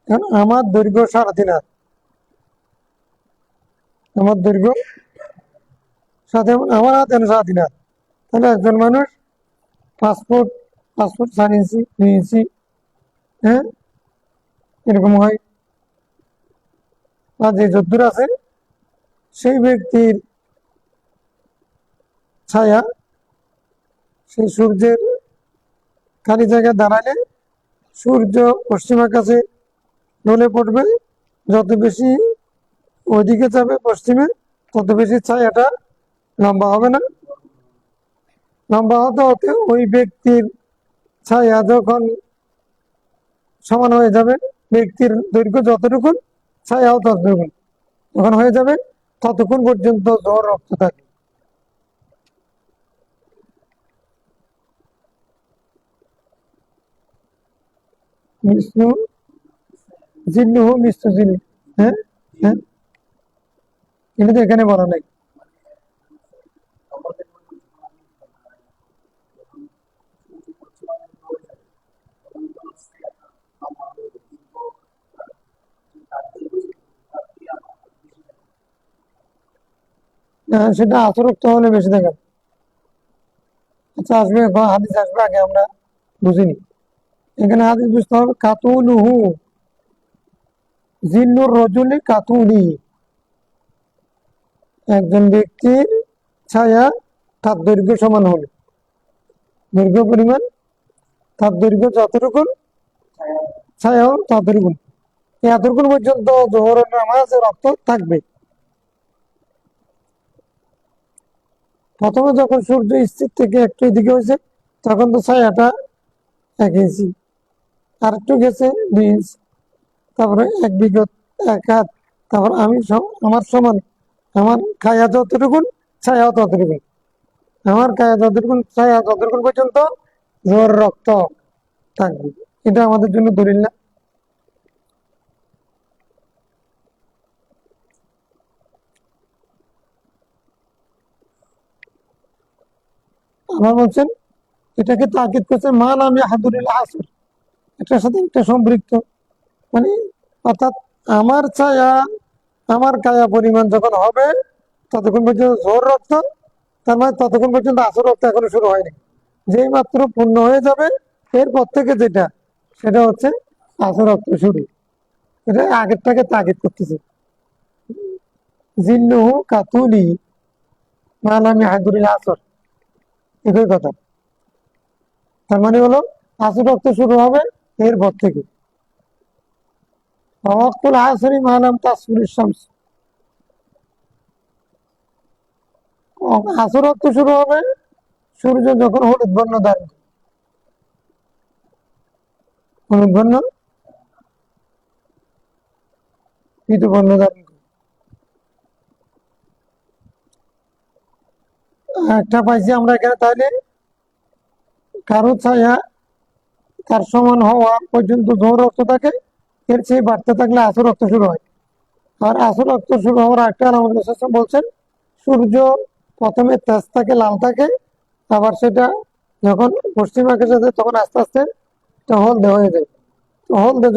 কারণ আমার দৈর্ঘ্য 3.5 হাত, আমার দৈর্ঘ্য সাথে আমার হাত 3.5 হাত। তাহলে একজন মানুষ 5 ফুট 4 ইঞ্চি 2 ইঞ্চি, হ্যাঁ, এরকম হয়। আর যে যদ্দূর আছে সেই ব্যক্তির ছায়া সেই সূর্যের খালি জায়গায় দাঁড়ালে সূর্য পশ্চিম আকাশে ঢলে পড়বে, যত বেশি ওইদিকে যাবে পশ্চিমে তত বেশি ছায়াটা লম্বা হবে না? লম্বা হতে হতে ওই ব্যক্তির ছায়া যখন সমান হয়ে যাবে, ব্যক্তির দৈর্ঘ্য যতটুকু ছায়াও ততটুকু, যখন হয়ে যাবে ততক্ষণ পর্যন্ত জ্বর রক্ত থাকে। মিসলু জিল্লুহু মিসলু জিল্লু, হ্যাঁ হ্যাঁ, এটা তো এখানে বলা নাই। সেটা আসরক্ত হলে বেশি দেখা। আচ্ছা, আসবে হাদিস আসবে, আগে আমরা বুঝিনি। এখানে হাদিস বুঝতে হবে কাতুলুহু, জিল্লুর রজুলি কাতুলি, একজন ব্যক্তির ছায়া তার দৈর্ঘ্য সমান হলে, দৈর্ঘ্য পরিমাণ তার দৈর্ঘ্য যতটুকু ছায়াও ততটুকু, এতটুকু পর্যন্ত জোহরের নামাজের রক্ত থাকবে। প্রথমে যখন সূর্য স্থির থেকে একটু এদিকে হয়েছে তখন তো ছায়াটা 1 ইঞ্চি, আর একটু গেছে 2 ইঞ্চি, তারপরে 1 বিঘত 1 হাত, তারপর আমি আমার সমান, আমার খায়া যতটুকুন ছায়াও ততটুকুন। আমার গায়ে যতক্ষণ ছায়া ততক্ষণ পর্যন্ত জোর রক্ত থাকবে। এটা আমাদের জন্য দলিল না? আবার বলছেন এটাকে তাকিদ করছে মান আমি হাদুরিল আসর, এটার সাথে একটা সম্পৃক্ত, মানে অর্থাৎ আমার ছায়া আমার কায়া পরিমাণ যখন হবে ততক্ষণ পর্যন্ত জোর রক্ত, তার মানে ততক্ষণ পর্যন্ত আসর রক্ত এখনো শুরু হয়নি। যেই মাত্র পূর্ণ হয়ে যাবে এরপর থেকে যেটা সেটা হচ্ছে আসর রক্ত শুরু। এটা আগেরটাকে তাগিদ করতেছে। জিন্নুহু কাতুলি মালামি হাদুরিল আসর, একই কথা। তার মানে হলো আসর রক্ত শুরু হবে এরপর থেকে। ওয়াক্তুল আসরি মালাম তাসফিরিশ শামস, আসর রক্ত শুরু হবে সূর্য যখন হলুদ বর্ণ ধারণ করে। হলুদ বর্ণ পীত বর্ণ ধারণ করে। একটা পাইছি আমরা এখানে, তাহলে কারো ছায়া তার সমান হওয়া পর্যন্ত জোর রক্ত থাকে, এর চেয়ে বাড়তে থাকলে আসর রক্ত শুরু হয়। আর আসর রক্ত শুরু হওয়ার একটা আলামত রাসূল বলছেন, সূর্য প্রথমে তেজ থাকে, লাল থাকে, আবার সেটা যখন পশ্চিম আকাশে যায় তখন আস্তে আস্তে এটা হলদে হয়ে যায়। তো হলদে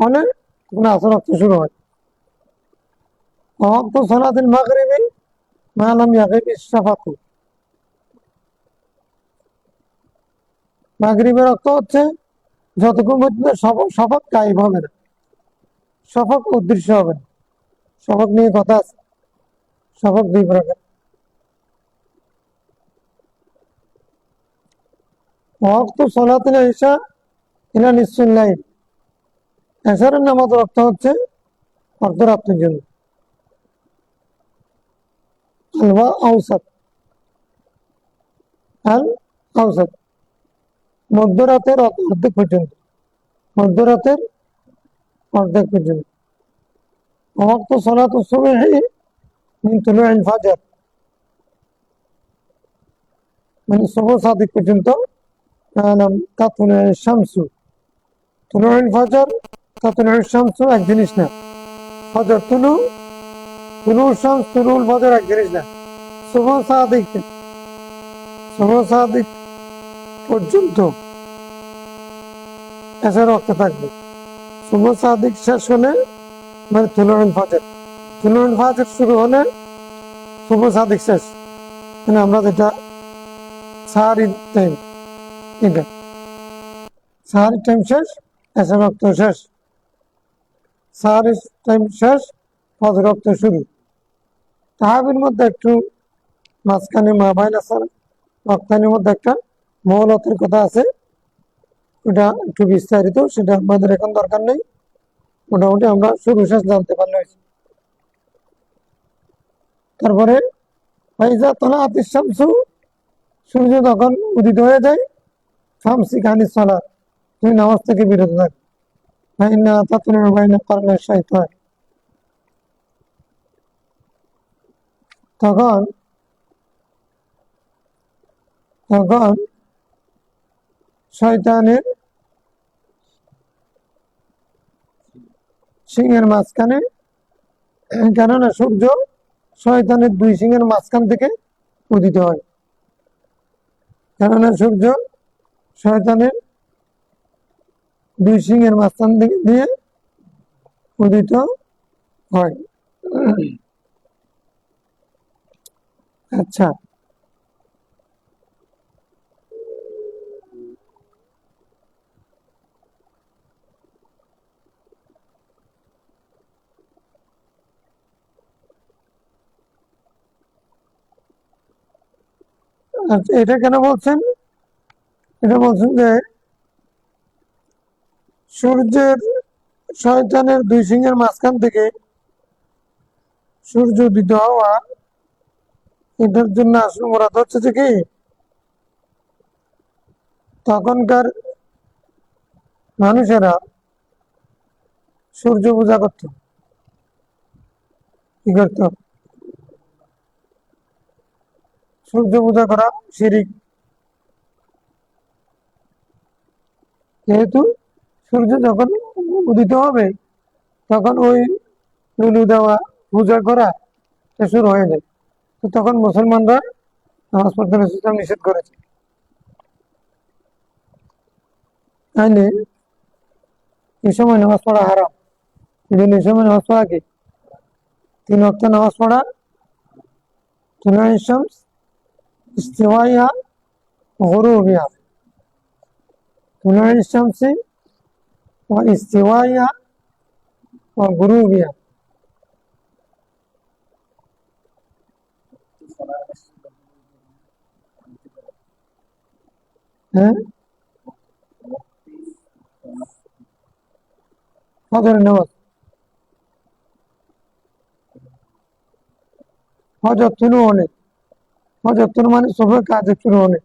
হলে তখন আসর রক্ত শুরু হয়। ওয়াক্তু সালাতিল মাগরিবি মা লাম ইয়াগিব ইশ-শাফাকু, মাগরিবের রক্ত হচ্ছে যতক্ষণ পর্যন্ত শফক গায়েব হবে না, শফক অদৃশ্য হবে না। শফক নিয়ে কথা আছে, শফক দুই প্রকার। ওয়াক্তু সালাতিল ইশা ইলা নিসফিল লাইল, এশারের নামাজ রক্ত হচ্ছে অর্ধরাত্রির জন্য। আলওয়া আউসাত, আল আউসাত মধ্যরাতের অর্ধেক পর্যন্ত, মধ্যরাতের অর্ধেক পর্যন্ত। ওয়াক্তু সালাতুস সুবহি মিন তুলুইল ফাজর, মানে সুবহ সাদিক পর্যন্ত। তাতলুই শামসু, তুলুইল ফাজর তাতলুই শামসু এক জিনিস না। ফজর তুলুল শামস তুলুল ফজর এক জিনিস না। সুবহ সাদিক, সুবহ সাদিক পর্যন্ত এসে রক্ত থাকবে। সুবহ সাদিক শেষ হলে মানে তুলুল ফাজর, তুলুল ফাজর শুরু হলে সুবহ সাদিক শেষ, মানে আমরা যেটা সাহারির টাইম, এটা সাহারির টাইম শেষ, এসে রক্ত শেষ। সাহারির টাইম শেষ, ফজর রক্ত শুরু। তাহাবির মধ্যে একটু মাঝখানে মাবাইল আসার রক্তানির মধ্যে একটা মহলতের কথা আছে, ওটা একটু বিস্তারিত, সেটা আমাদের এখন দরকার নেই। মোটামুটি আমরা শুরু শেষ জানতে পারলে হয়েছে। তারপরে ফাইজা তালাআতিশ শামসু, সূর্য তখন উদিত হয়ে যায়। ফামসিক আনিস সালাত, তুমি নামাজ থেকে বিরত থাক। ফাইন্না তাতলু বাইনা করনি শাইতান, তখন তখন শয়তানের সিংহের মাঝখানে, কেননা সূর্য শয়তানের দুই সিংহের মাঝখান থেকে উদিত হয়। কেননা সূর্য শয়তানের দুই সিংহের মাঝখান থেকে দিয়ে উদিত হয়। আচ্ছা, আচ্ছা, এটা কেন বলছেন? এটা বলছেন যে সূর্যের শয়তানের দুই সিংহের মাঝখান থেকে সূর্য উদিত হওয়া, এটার জন্য আসলে মুরাদ হচ্ছে যে কি, তখনকার মানুষেরা সূর্য পূজা করত। কি করত? সূর্য পূজা করা শিরিক। যেহেতু সূর্য যখন উদিত হবে তখন ওই লুলু দেওয়া পূজা করা শুরু হয়ে যায়। তো তখন মুসলমানরা নামাজ পড়তে ইসলাম নিষেধ করেছে। তাইলে এই সময় নামাজ পড়া হারাম। এই জন্য এই সময় নামাজ পড়া কি 3 ওয়াক্ত নামাজ পড়া তুলুই শামস ইস্তিওয়াইহা গুরুবিহা, তুলুই শামসি ওয়া ইস্তিওয়াইহা ওয়া গুরুবিহা। হ্যাঁ, ফজরের নামাজ ফজর শুরু হলে, ফজর শুরু মানে সুবহ কাজ শুরু হলে,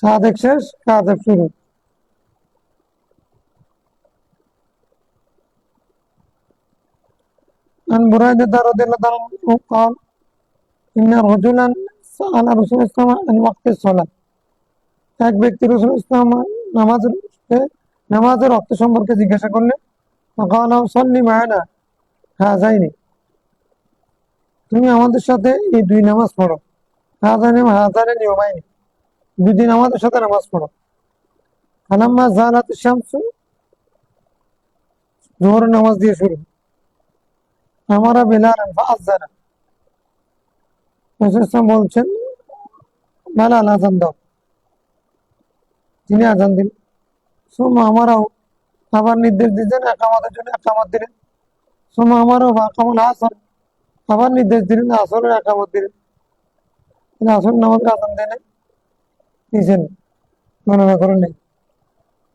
সাদেক শেষ কাজ শুরু। عن بريدة رضي الله عنه قال إن رجلا سأل رسول الله عن وقت الصلاة। এক ব্যক্তি রাসূল ইসলাম নামাজের রক্ত সম্পর্কে জিজ্ঞাসা করলেন। قال صلي معنا هذين, তুমি আমাদের সাথে এই 2 নামাজ পড়ো। হাযানে নিয়মাইনি, 2 দিন আমাদের সাথে নামাজ পড়ো। ফালাম্মা যালাত শামসু, জোহরের নামাজ দিয়ে শুরু। আমারা বিলালান ফাআযানা, রাসূল ইসলাম বলছেন বেলাল আযান দাও, তিনি আযান দিন। সুম্মা আমারাও, আবার নির্দেশ দিলেন একামতের জন্য, একামত দিলেন। সুম্মা আমারাও ফাআকামুল আসর, আবার নির্দেশ দিলেন আসরের একামত দিলেন। তিনি আসর নামাজের আযান দিলেন দিয়েছেন, গণনা করেন নাই।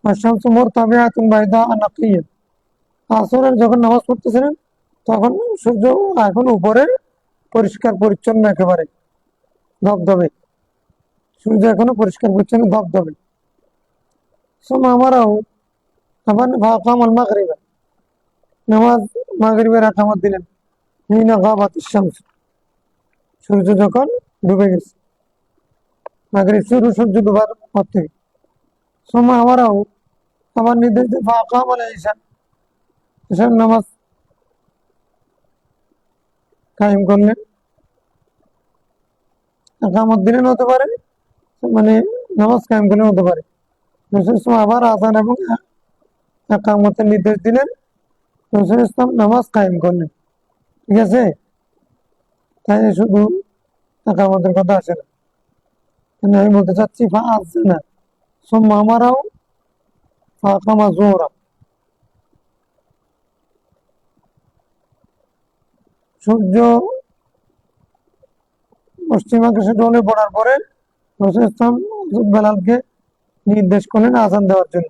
আশ-শামসু মুরতাবিআতুন বাইদা নাকিয়্যা, আসরের যখন নামাজ পড়তেছিলেন তখন সূর্য এখন উপরে পরিষ্কার পরিচ্ছন্ন, একেবারে ধবধবে, সূর্য এখনো পরিষ্কার পরিচ্ছন্ন ধবধবে। সুম্মা আমারাও, আবার ফাআকামাল মাগরিবা, নামাজ মাগরিবের একামত দিলেন। হিনা গাবাতিশ শামস, সূর্য যখন ডুবে গেছে, মাগরিব শুরু সূর্য ডুবার পর থেকে। সুম্মা আমারাও, আবার নির্দেশ দিয়ে ফাআকামাল ইশা, ইশার নামাজ কায়েম করলেন। একামত দিলেন হতে পারে, মানে নামাজ কায়েম করলেন হতে পারে। রাসূল ইসলাম আবার আযান এবং একামতের নির্দেশ দিলেন, রাসূল ইসলাম নামাজ কায়েম করলেন। ঠিক আছে, তাই শুধু একামতের কথা আসে না। আমি বলতে চাচ্ছি ফাআযানা সুম্মা আমারাও ফাআকামা যুহরা, সূর্য পশ্চিম আকাশে ঢলে পড়ার পরে রাসূল ইসলাম বেলালকে নির্দেশ করলেন আযান দেওয়ার জন্য।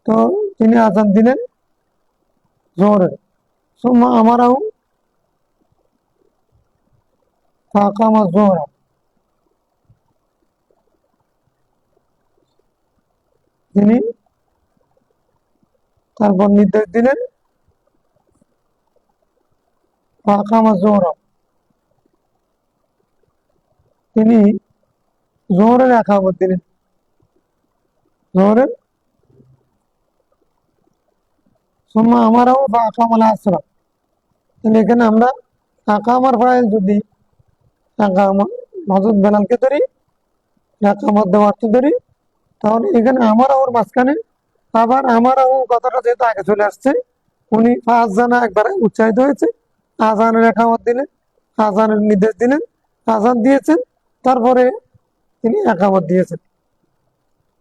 তো তিনি আযান দিলেন জোহরের। সুম্মা আমারাও ফাআকামা যুহরা, তিনি তারপর নির্দেশ দিলেন ফাআকামা যুহরা, তিনি জোহরের একামত দিলেন, জোহরের। সুম্মা আমারাও ফাআকামাল আসরা, তাহলে এখানে আমরা আকামার ফাইল যদি হযরত বেলালকে ধরি, একামত দেওয়ার অর্থ ধরি, তাহলে এখানে আমারা ওর মাঝখানে আবার আমারা ও কথাটা যেহেতু আগে চলে আসছে, উনি ফাআযানা একবার উচ্চারিত হয়েছে, আযানের একামত দিলেন, আযানের নির্দেশ দিলেন, আযান দিয়েছেন, তারপরে তিনি একামত দিয়েছেন।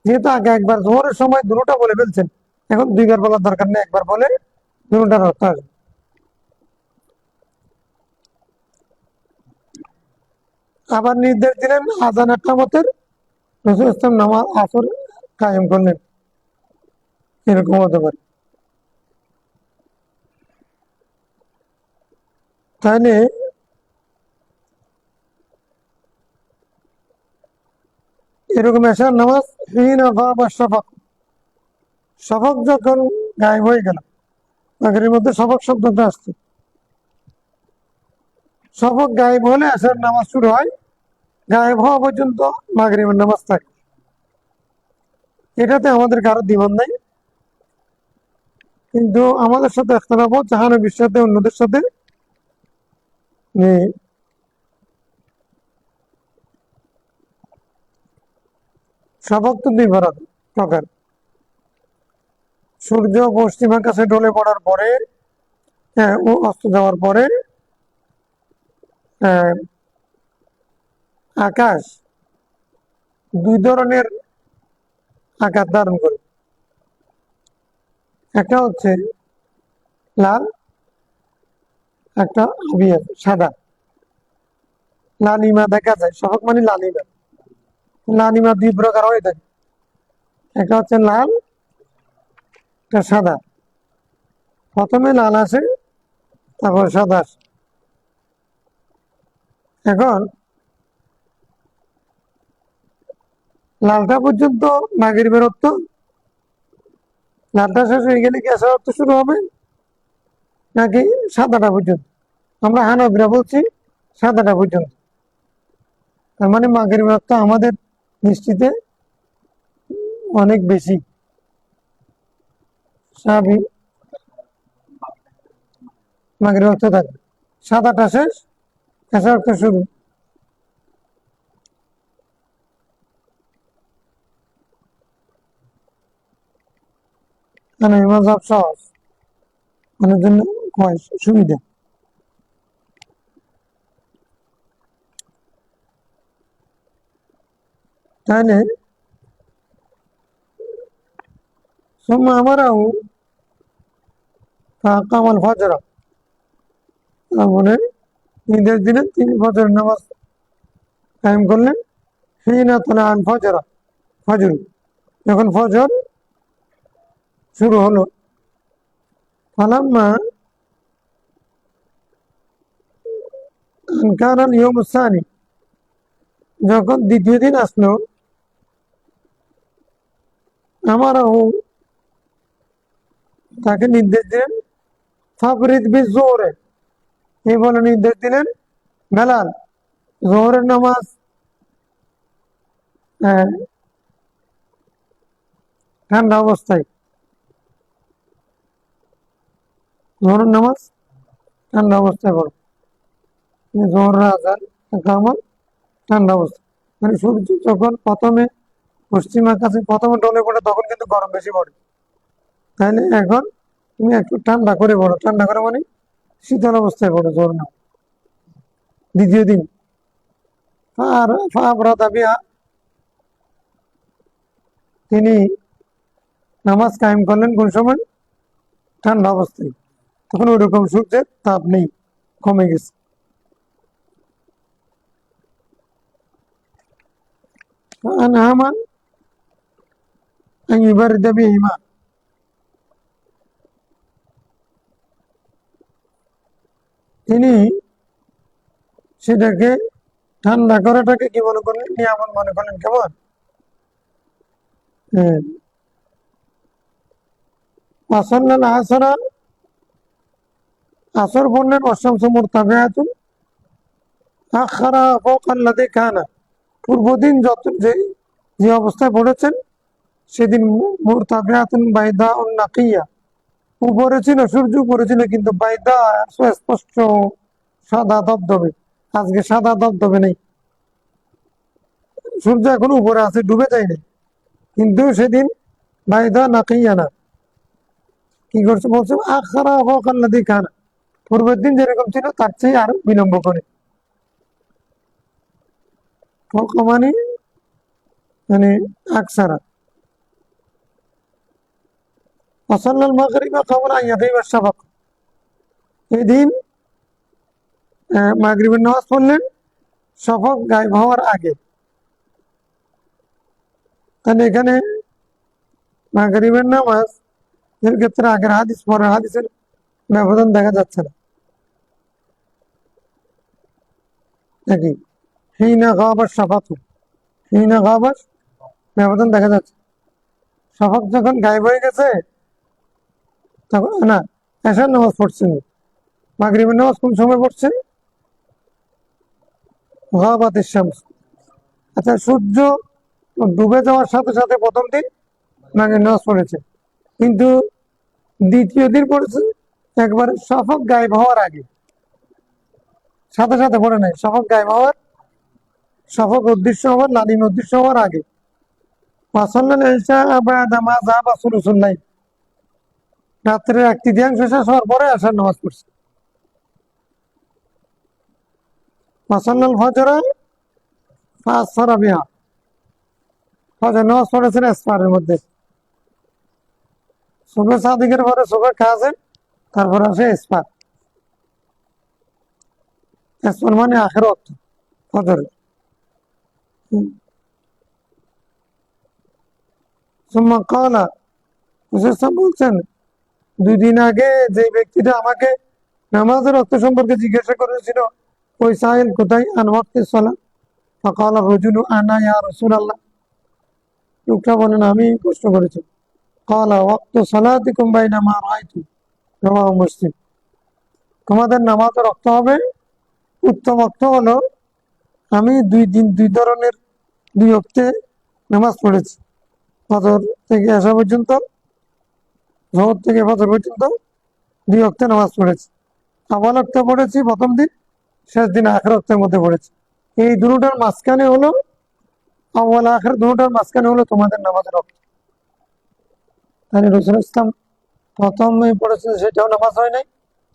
যেহেতু আগে একবার জোহরের সময় দুটোটা বলে ফেলছেন, এখন 2বার বলার দরকার নেই, একবার বলে দুটোটার অর্থ আসবে। আবার নির্দেশ দিলেন আযান একামতের, রাসূল ইসলাম নামাজ আসর কায়েম করলেন, এরকম হতে পারে। তাহলে এরকম এশার নামাজ হিনা গাবা শাফাক, শফক যখন গায়েব হয়ে গেল, মাগরিবের মধ্যে শফক শব্দটা আসছে, শফক গায়েব হলে এশার নামাজ শুরু হয়, গায়েব হওয়া পর্যন্ত মাগরিবের নামাজ থাকে। এটাতে আমাদের কারো দ্বিমত নাই, কিন্তু আমাদের সাথে ইখতিলাফ হচ্ছে হানাফির সাথে অন্যদের সাথে যে শফক তো দুই প্রকার। সূর্য পশ্চিম আকাশে ঢলে পড়ার পরে, ও অস্ত যাওয়ার পরে আকাশ দুই ধরনের আকার ধারণ করে। একটা হচ্ছে লাল, একটা আবিয়ার সাদা। লালিমা দেখা যায়, শফক মানে লালিমা। লালিমা দুই প্রকার হয়ে থাকে, একটা হচ্ছে লাল, একটা সাদা। প্রথমে লাল আসে, তারপর সাদা আসে। এখন লালটা পর্যন্ত মাগরিবের অর্থ, লালটা শেষ হয়ে গেলে কি আসার অর্থ শুরু হবে, নাকি সাদাটা পর্যন্ত? আমরা হানফিরা বলছি সাদাটা পর্যন্ত। তার মানে মাগরিবের অর্থ আমাদের দৃষ্টিতে অনেক বেশি। স্বাভাবিক মাগরিবের অর্থ থাকবে, সাদাটা শেষ, আসার অর্থ শুরু। মানে মজাব সহজ, অনেক জন্য সুবিধা। তাহলে ثم أمره فأقام الفجر, তারপরে ঈদের দিনে তিনি ফজর নামাজ কায়েম করলেন। হিনা তালা আল ফজর, ফজর যখন ফজর শুরু হলো। ফালাম্মা আনকার আল ইয়ুম সানি, যখন দ্বিতীয় দিন আসলো। আমারও তাকে নির্দেশ দিলেন, ফাবরিদ বিজ জোহরে, এই বলে নির্দেশ দিলেন, বেলাল জোহরের নামাজ ঠান্ডা অবস্থায়, জোহরের নামাজ ঠান্ডা অবস্থায় পড়ো। জোহর আজান কামাল ঠান্ডা অবস্থা, মানে সূর্য যখন প্রথমে পশ্চিম আকাশে প্রথমে ডলে পড়ে তখন কিন্তু গরম বেশি পড়ে। তাহলে এখন তুমি একটু ঠান্ডা করে পড়ো, ঠান্ডা করে মানে শীতল অবস্থায় পড়ো জোর না। দ্বিতীয় দিন আর তিনি নামাজ কায়েম করলেন কোন সময়? ঠান্ডা অবস্থায়, তখন ওই রকম সূর্যের তাপ নেই, কমে গেছে। তিনি সেটাকে ঠান্ডা করাটাকে কি মনে করলেন? নিয়ামত মনে করলেন। কেমন? আসর বললেন অশামস মুরতাফিআতুন আখারা ফাওকা আল্লাযী কানা, পূর্বদিন যে অবস্থায় পড়েছেন সেদিন মুরতাফিআতুন বাইদাউন নাকিয়া, উপরে ছিল সূর্য, উপরে ছিল কিন্তু বাইদা স্পষ্ট সাদা দবদবে। আজকে সাদা দবদবে নেই, সূর্য এখন উপরে আছে, ডুবে যায়নি, কিন্তু সেদিন বাইদা নাকিয়া না। কি করছে বলছে? আখারা ফাওকা আল্লাযী কানা, পূর্বের দিন যেরকম ছিল তার চেয়ে আরো বিলম্ব করে। ফাওকা মানে আকসারা। ওয়াসাল্লাল মাগরিবা ক্বাবলা আন ইয়াগিবা শাফাক, এদিন মাগরিবের নামাজ পড়লেন শফক গায়েব হওয়ার আগে। তাহলে এখানে মাগরিবের নামাজ এর ক্ষেত্রে আগের হাদিস পরের হাদিসের ব্যবধান দেখা যাচ্ছে না নাকি? হিনা গাবা শাফাকু, হিনা গাবা ব্যবধান দেখা যাচ্ছে। শফক যখন গায়েব হয়ে গেছে তখন না, এশার নামাজ পড়ছেন। মাগরিবের নামাজ কোন সময় পড়ছে? গাবাতিশ শামস। আচ্ছা, সূর্য ডুবে যাওয়ার সাথে সাথে প্রথম দিন মাগরিব নামাজ পড়েছে, কিন্তু দ্বিতীয় দিন পড়েছে একবার শফক গায়েব হওয়ার আগে, সাথে সাথে পড়ে নাই। শফক অদৃশ্য হওয়ার, লালিম অদৃশ্য হওয়ার আগে। রাত্রের এক তৃতীয়াংশ শেষ হওয়ার পরে আসার নামাজ পড়ছে। মাসাল্লাল ফজরে ফাসফারা বিহা, ফজর নামাজ পড়েছেন এসফারের মধ্যে। সুবে সাদিকের পরে সুবে কাজে, তারপর আসে এসফার। এসফার মানে আখের অর্থ ফজরে। সুম্মা ক্বালা, হুজুর বলছেন, 2 দিন আগে যে ব্যক্তিটা আমাকে নামাজের অর্থ সম্পর্কে জিজ্ঞাসা করেছিল, ওই সাইল কোথায়? আন ওয়াক্তিস সালাত। ফাকালা রাজুলু আনা ইয়া রাসূলুল্লাহ। লোকটা বলেন, আমি প্রশ্ন করেছি। ক্বালা ওয়াক্তু সালাতিকুম বাইনামা রাআইতু, রাওয়াহু মুসলিম। তোমাদের নামাজের অর্থ হবে, উত্তম অর্থ হলো, আমি 2 ধরনের 2 ওয়াক্তে নামাজ পড়েছি। ফজর থেকে আসা পর্যন্ত, জোহর থেকে ফজর পর্যন্ত 2 ওয়াক্তে নামাজ পড়েছি। আওয়াল ওয়াক্তে পড়েছি প্রথম দিন, শেষ দিন আখের ওয়াক্তের মধ্যে পড়েছি। এই দুটোটার মাঝখানে হলো আওয়াল আখের, দুটোটার মাঝখানে হলো তোমাদের নামাজের ওয়াক্ত। তাহলে রসুল ইসলাম প্রথমে পড়েছেন সেটাও নামাজ হয় নাই,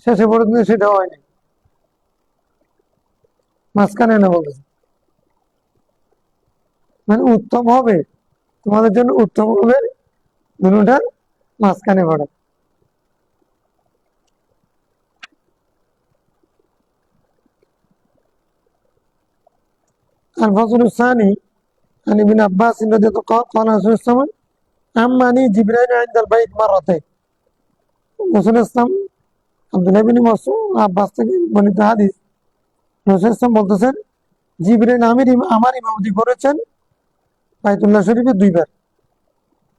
শেষে পড়েছেন সেটাও হয় নাই, মাঝখানে না বলতেছে। মানে উত্তম হবে, তোমাদের জন্য উত্তম হবে দুটার মাঝখানে পড়া। আর ফজল সানি عن ابن عباس رضي الله عنه قال رسول الله عمني جبريل عند البيت مرتين। রসুল ইসলাম আব্দুল্লাহ বিন মাসউদ আব্বাস থেকে বর্ণিত হাদিস, রসুল ইসলাম বলতেছেন, জিবরিল আমার ইমামতি করেছেন বাইতুল্লাহ শরীফে 2 বার।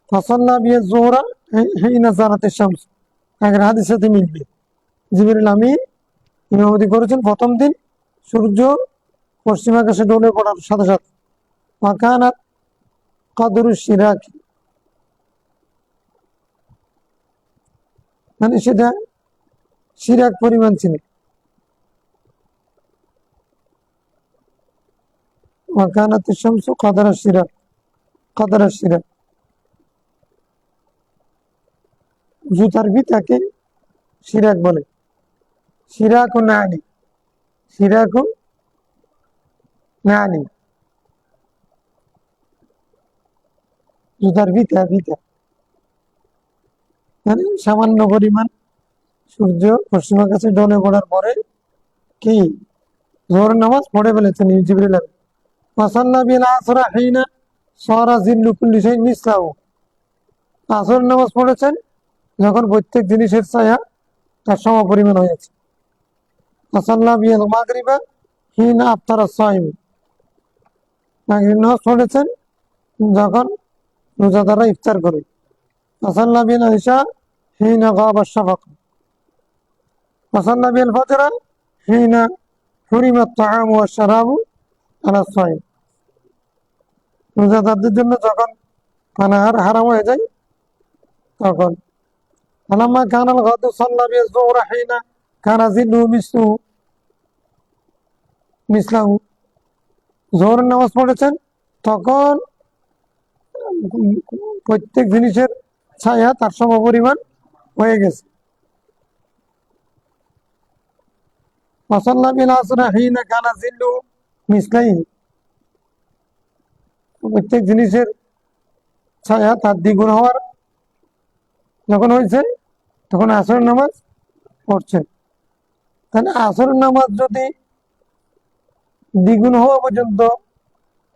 ফাসাল্লা বিয়া যোহরা হিনা জালাতিশ শামস, আগের হাদিসের সাথে মিলবে। জিবরিল আমিন ইমামতি করেছেন প্রথম দিন সূর্য পশ্চিম আকাশে ডলে পড়ার সাথে সাথে। ওয়াকানাত কদরু শিরাক, মানে সেটা শিরাক পরিমাণ ছিল। ওয়াকানাত শামসু কদরা শিরাক, কদরা শিরাক। জুতার ফিতাকে শিরাক বলে। শিরাক ও নানি, শিরাক ও নানি, জুতার ফিতা মানে সামান্য পরিমাণ সূর্য পশ্চিম আকাশে ডলে পড়ার পরে কি জোহরের নামাজ পড়ে ফেলেছেন জিবরিল আমিন। ওয়াসাল্লা বিল আসরা হিনা সারা জিল্লু কুল্লি শাইইন মিসলাহু, আসরের নামাজ পড়েছেন যখন প্রত্যেক জিনিসের ছায়া তার সমপরিমাণ হয়েছে। ওয়াসাল্লা বিল মাগরিবা হিনা আফতারা সাইম, মাগরিব নামাজ পড়েছেন যখন রোজাদাররা ইফতার করে। ওয়াসাল্লা বিল ইশা হিনা গাবা শাফাক। ওয়াসাল্লা বিল ফজর হিনা হুরিমাত তাআমু ওয়াশ শারাবু আলা সাইম, রোজাদারদের জন্য যখন পানাহার হারাম হয়ে যায় তখন। ফালাম্মা কানাল গাদু সাল্লা বিল যুহরা হিনা কানা জিল্লু মিসলাহু, জোহরের নামাজ পড়েছেন তখন প্রত্যেক জিনিসের ছায়া তার সমপরিমাণ হয়ে গেছে। ওয়াসাল্লা বিল আসরা হিনা কানা জিল্লু মিসলাইহি, প্রত্যেক জিনিসের ছায়া তার দ্বিগুণ হওয়ার যখন হয়েছে তখন আসরের নামাজ পড়ছেন। তাহলে আসরের নামাজ যদি দ্বিগুণ হওয়া পর্যন্ত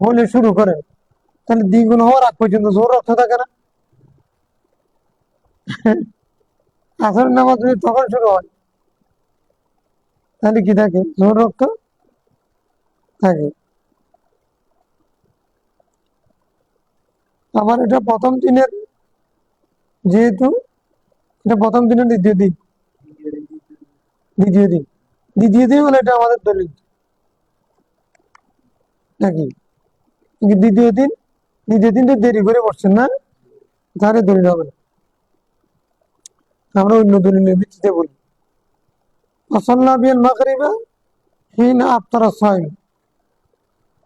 হলে শুরু করেন, তাহলে দ্বিগুণ হওয়ার আগ পর্যন্ত জোর অর্থ থাকে না? আসরের নামাজ যদি তখন শুরু হয় তাহলে কি থাকে? জোর অর্থ থাকে। আবার এটা প্রথম দিনের, যেহেতু এটা প্রথম দিনের দ্বিতীয় দিন, দ্বিতীয় দিন হলে এটা আমাদের দলিল। নাকি? কিন্তু দ্বিতীয় দিন তো দেরি করে পড়ছেন না, তাহলে দলিল হবে না। আমরা অন্য দলিলের ভিত্তিতে বলি। ওয়াসাল্লা বিল মাগরিবা হিনা আফতারা সাইম,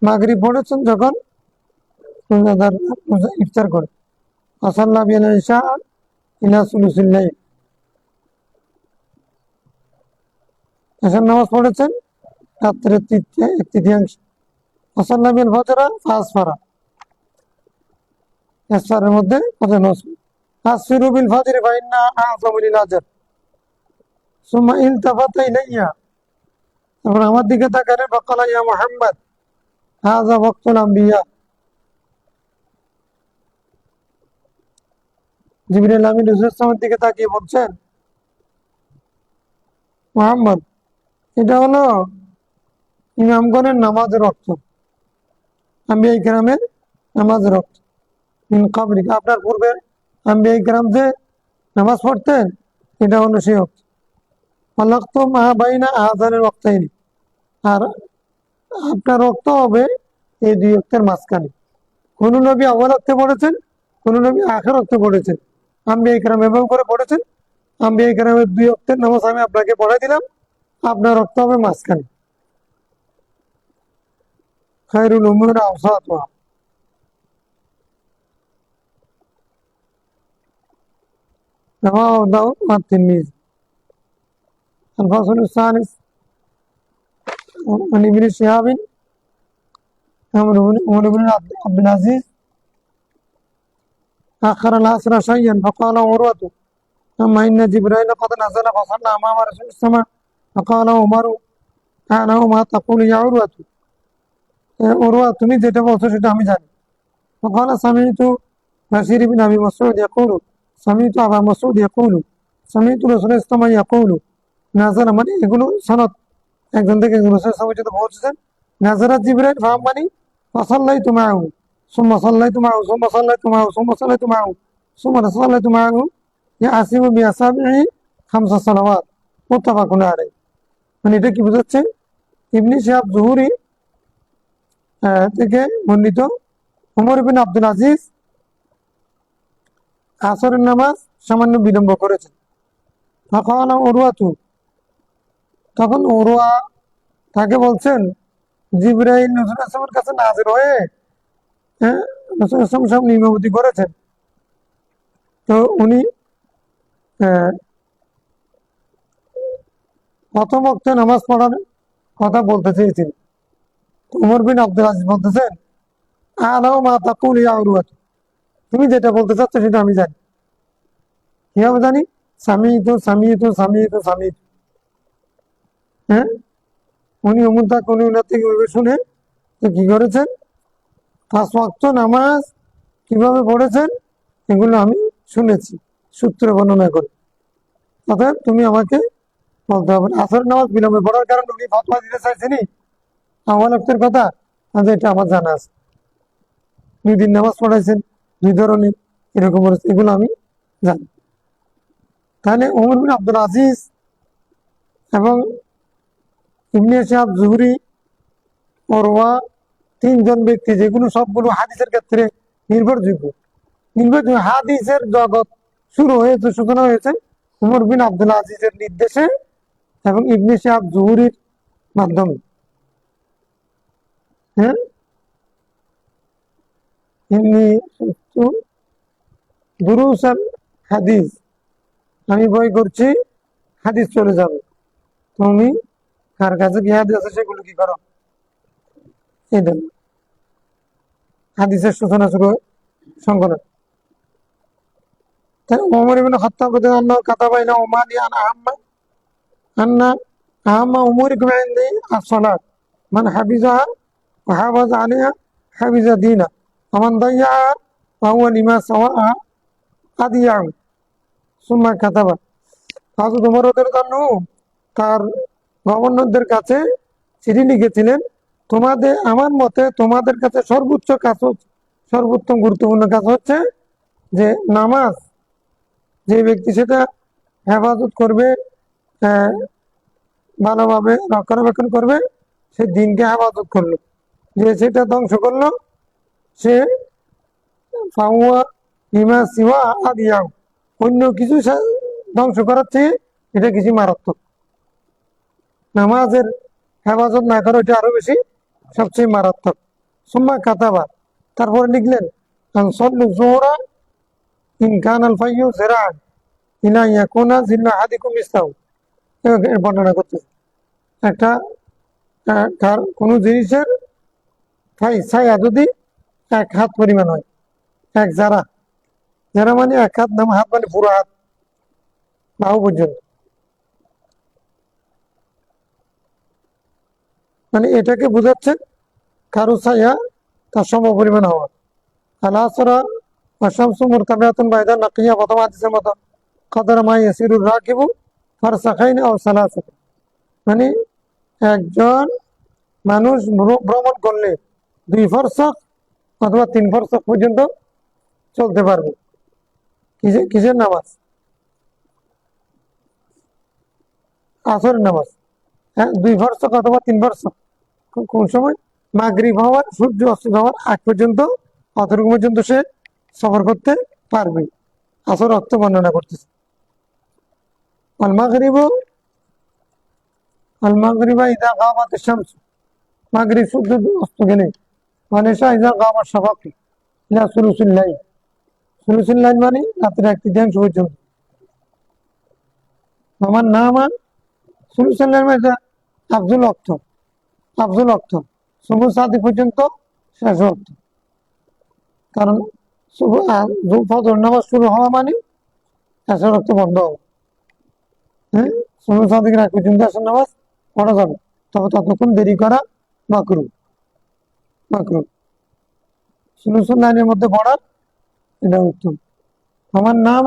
মাগরিব পড়েছেন যখন রোজাদার ইফতার করে। ওয়াসাল্লা বিল ইশা ইলা সুলুসিল লাইল, এশার নামাজ পড়েছেন রাত্রের এক তৃতীয়াংশ। ওয়াসাল্লা বিল ফজরা ফাসফারা, ইসফারের মধ্যে ফজর নামাজ। আসফিরু বিল ফজরি ফাইন্না আযমু লিল আজর, সুম্মা ইলতাফাতা ইলাইয়া, তারপর আমার দিকে তাকালেন, ফাকালা ইয়া মুহাম্মদ হাযা ওয়াক্তুল আম্বিয়া। জিবরাইল আমিন রাসূলুল্লাহ সাল্লাল্লাহু আলাইহি ওয়াসাল্লামের দিকে তাকিয়ে বলছেন, মুহাম্মদ, এটা হলো ইমামগণের নামাজের অর্থ, আম্বিয়া ইকরামের নামাজের অর্থ। মিন ক্বাবলিক, আপনার পূর্বে আম্বিয়া ইকরাম যে নামাজ পড়তেন, এটা হলো সেই অর্থ। ওয়ালাক্তু মা বাইনা আযানের ওয়াক্তাইনি, আর আপনার রক্ত হবে এই দুই ওয়াক্তের মাঝখানে। কোন নবী আউয়াল ওয়াক্তে পড়েছেন, কোন নবী আখির ওয়াক্তে পড়েছেন। আম্বিয়া ইকরাম এভাবে করে পড়েছেন। আম্বিয়া ইকরামের দুই ওয়াক্তের নামাজ আমি আপনাকে পড়াই দিলাম, আপনার রক্ত হবে মাঝখানে। খায়রুল উমুরি আওসাতুহা, রাওয়াহু দাউদ ওয়া তিরমিজি। الفصل الثالث عن ابن شهاب عمر بن عبد العزيز آخر العصر شيئا فقال عروة أما إن جبرائيل قد نزل فصلى أمام رسول السماء فقال عمر أنا ما تقول يا عروة، عروة তুমি যেটা বলছো সেটা আমি জানি। فقال سمعت بشير بن أبي مسعود يقول سمعت أبا مسعود يقول سمعت رسول السماء يقول নাজারা, মানে এগুলো সনদ একজন থেকে রাসূল সাল্লাল্লাহু আলাইহি ওয়াসাল্লাম বলছেন, নাজারা জিবরাইল ফাহাম্মানি ফাসাল্লাইতু মাআহু সুম্মা সাল্লাইতু মাআহু সুম্মা সাল্লাইতু মাআহু সুম্মা সাল্লাইতু মাআহু সুম্মা সাল্লাইতু মাআহু ইয়াসিবু বিআসাবিহি খামসা সালাওয়াত, মুত্তাফাকুন আলাইহি। মানে এটা কি বোঝাচ্ছে? ইবনে শিহাব জুহরি থেকে বর্ণিত, ওমর ইবনে আব্দুল আজিজ আসরের নামাজ সামান্য বিলম্ব করেছেন। ফাকালা উরওয়াতু, তখন উরওয়া তাকে বলছেন, জিবরাইল রাসূল সাল্লাল্লাহু আলাইহি ওয়াসাল্লামের কাছে নাযির হয়ে রাসূল সাল্লাল্লাহু আলাইহি ওয়াসাল্লাম ইমামতি করেছেন। তো উনি প্রথম ওয়াক্তে নামাজ পড়ার কথা বলতে চেয়েছিলেন। ওমর বিন আব্দুল আজিজ বলতেছেন, আলাও মা তাকুল ইয়া উরওয়া, তুমি যেটা বলতে চাচ্ছ সেটা আমি জানি। কিভাবে জানি? সামিতু সামিতু সামিতু সামিতু। হ্যাঁ, উনি উনি ওনার থেকে শুনে কি করেছেন, 5 ওয়াক্ত নামাজ কিভাবে পড়েছেন এগুলো আমি শুনেছি সূত্রে বর্ণনা করে। অর্থাৎ তুমি আমাকে বলতে হবে। আসর নামাজ বিলম্বে পড়ার কারণে উনি ফতোয়া দিতে চাইছেনি আউয়াল ওয়াক্তের কথা, এটা আমার জানা আছে। 2 দিন নামাজ পড়াইছেন, 2 ধরনের এরকম এগুলো আমি জানি। তাহলে ওমর বিন আব্দুল আজিজ এবং ইবনে শিহাব জুহরি, উরওয়া, 3 জন ব্যক্তি, যেগুলো সবগুলো হাদিসের ক্ষেত্রে নির্ভরযোগ্য। হাদিসের জগৎ শুরু হয়েছে, সূচনা হয়েছে ওমর বিন আব্দুল আজিজের নির্দেশে এবং ইবনে শিহাব জুহরির মাধ্যমে। হ্যাঁ, এমনি দুরুসাল হাদিস, আমি বই করছি, হাদিস চলে যাবে, তুমি কার কাছে কি হাদিস আছে সেগুলো কি করো, এটা হাদিসের সূচনা শুরু সংকলন। তাই ওমর ইবনে খাত্তাব রাদিয়াল্লাহু কাতাবা ইলা উমানি আন্না আহাম্মা উমুরিকুম ইনদি as-সালাত, মান হাফিজাহা ওয়া হাফাযা আলাইহা হাফিজা দীনা ওয়া মান দাইয়াহা ফাহুয়া লিমা সাওয়াআ আদিয়াউ। সুম্মা কাতাবা, হযরত ওমর রাদিয়াল্লাহু আনহু তার গভর্নরদের কাছে চিঠি লিখেছিলেন, তোমাদের, আমার মতে তোমাদের কাছে সর্বোচ্চ কাজ, সর্বোত্তম গুরুত্বপূর্ণ কাজ হচ্ছে যে নামাজ যে ব্যক্তি সেটা হেফাজত করবে, ভালোভাবে রক্ষণাবেক্ষণ করবে, সে দিনকে হেফাজত করলো, যে সেটা ধ্বংস করলো সে ফাহুয়া বিমা সিওয়া আদিয়াও, অন্য কিছু ধ্বংস করার চেয়ে এটা কিছু মারাত্মক। নামাজের হেফাজত না করা এটা আরো বেশি সবচেয়ে মারাত্মক। সুম্মা কাতাবা, তারপরে লিখলেন সল্লু জোহরা ইন কান আল ফাইয়ু জিরাআন ইলা ইয়াকুনা জিল্লা আহাদিকুম ইসলাহু। এর বর্ণনা করতেছে একটা কোন জিনিসের ছায়া যদি 1 হাত পরিমাণ হয়, এক যারা, যারা মানে 1 হাত, নাম হাত মানে পুরো হাত, বাহু পর্যন্ত, মানে এটাকে বোঝাচ্ছে কারো ছায়া তার সম পরিমাণ হওয়া। আলাসরা আশামসু মুরতাবিআতুন বাইদা নাকিয়া, প্রথম হাদিসের মতো কদর মা ইয়াসিরুর রাকিবু ফারসাখাইন আও সালাসা, মানে একজন মানুষ ভ্রমণ করলে 2 ফরসখ অথবা 3 ফরসখ পর্যন্ত চলতে পারবে। কিসের নামাজ? আসরের নামাজ। হ্যাঁ, 2 ফরসখ অথবা 3 ফরসখ। কোন সময়? মাগরিব হওয়ার, সূর্য অস্ত যাওয়ার আগ পর্যন্ত, অতটুকু পর্যন্ত সে সফর করতে পারবে। আসর অর্থ বর্ণনা করতেছে আল মাগরিবু আল মাগরিবা ইদা গাবাত শামস, মাগরিব সূর্য অস্ত গেলে, মানে ইদা গাবাত শাফাক ইলা সুলুসুল লাইল, সুলুসুল লাইল মানে রাতের 1/3 পর্যন্ত। আমার নাম সুলুসুল লাইল মানে আফজল অর্থ, আফজল অর্থ সুবহ সাদি পর্যন্ত শেষ অর্থ। কারণ ফজর নামাজ শুরু হওয়া মানে এসর রক্ত বন্ধ হবে। হ্যাঁ, সুবহ সাদিকের আগ পর্যন্ত এসর নামাজ পড়া যাবে, তবে ততক্ষণ দেরি করা মাকরু, মাকরু। সুলুসুল লাইনের মধ্যে পড়ার এটা উত্তম। আমার নাম,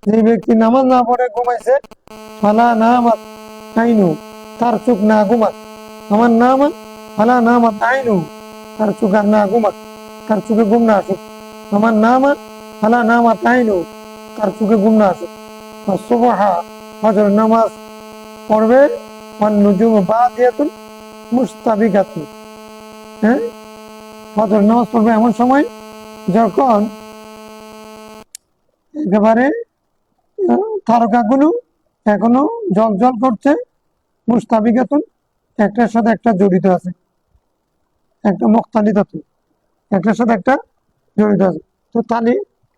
যে ব্যক্তি নামাজ না পড়ে ঘুমাইছে, ফালা নামাত আইনু, তার চোখ না ঘুমাক। আমার নাম ফালা নামাত আইনু, তার চোখ আর না ঘুমাক, তার চোখে ঘুম না আসুক। আমার নাম ফালা নামাত আইনু, তার চোখে ঘুম না আসুক। সুবহা, ফজর নামাজ পড়বে, ওয়ান নুজুম বাদিয়াতুন মুস্তাবিকাতুন। হ্যাঁ, ফজর নামাজ পড়বে এমন সময় যখন একেবারে তারকাগুলো এখনো জল জল করছে, মুস্তাবিকাতুন, একটার সাথে একটা জড়িত আছে, একটা মুখতালিতাতুন, একটার সাথে একটা জড়িত আছে। তো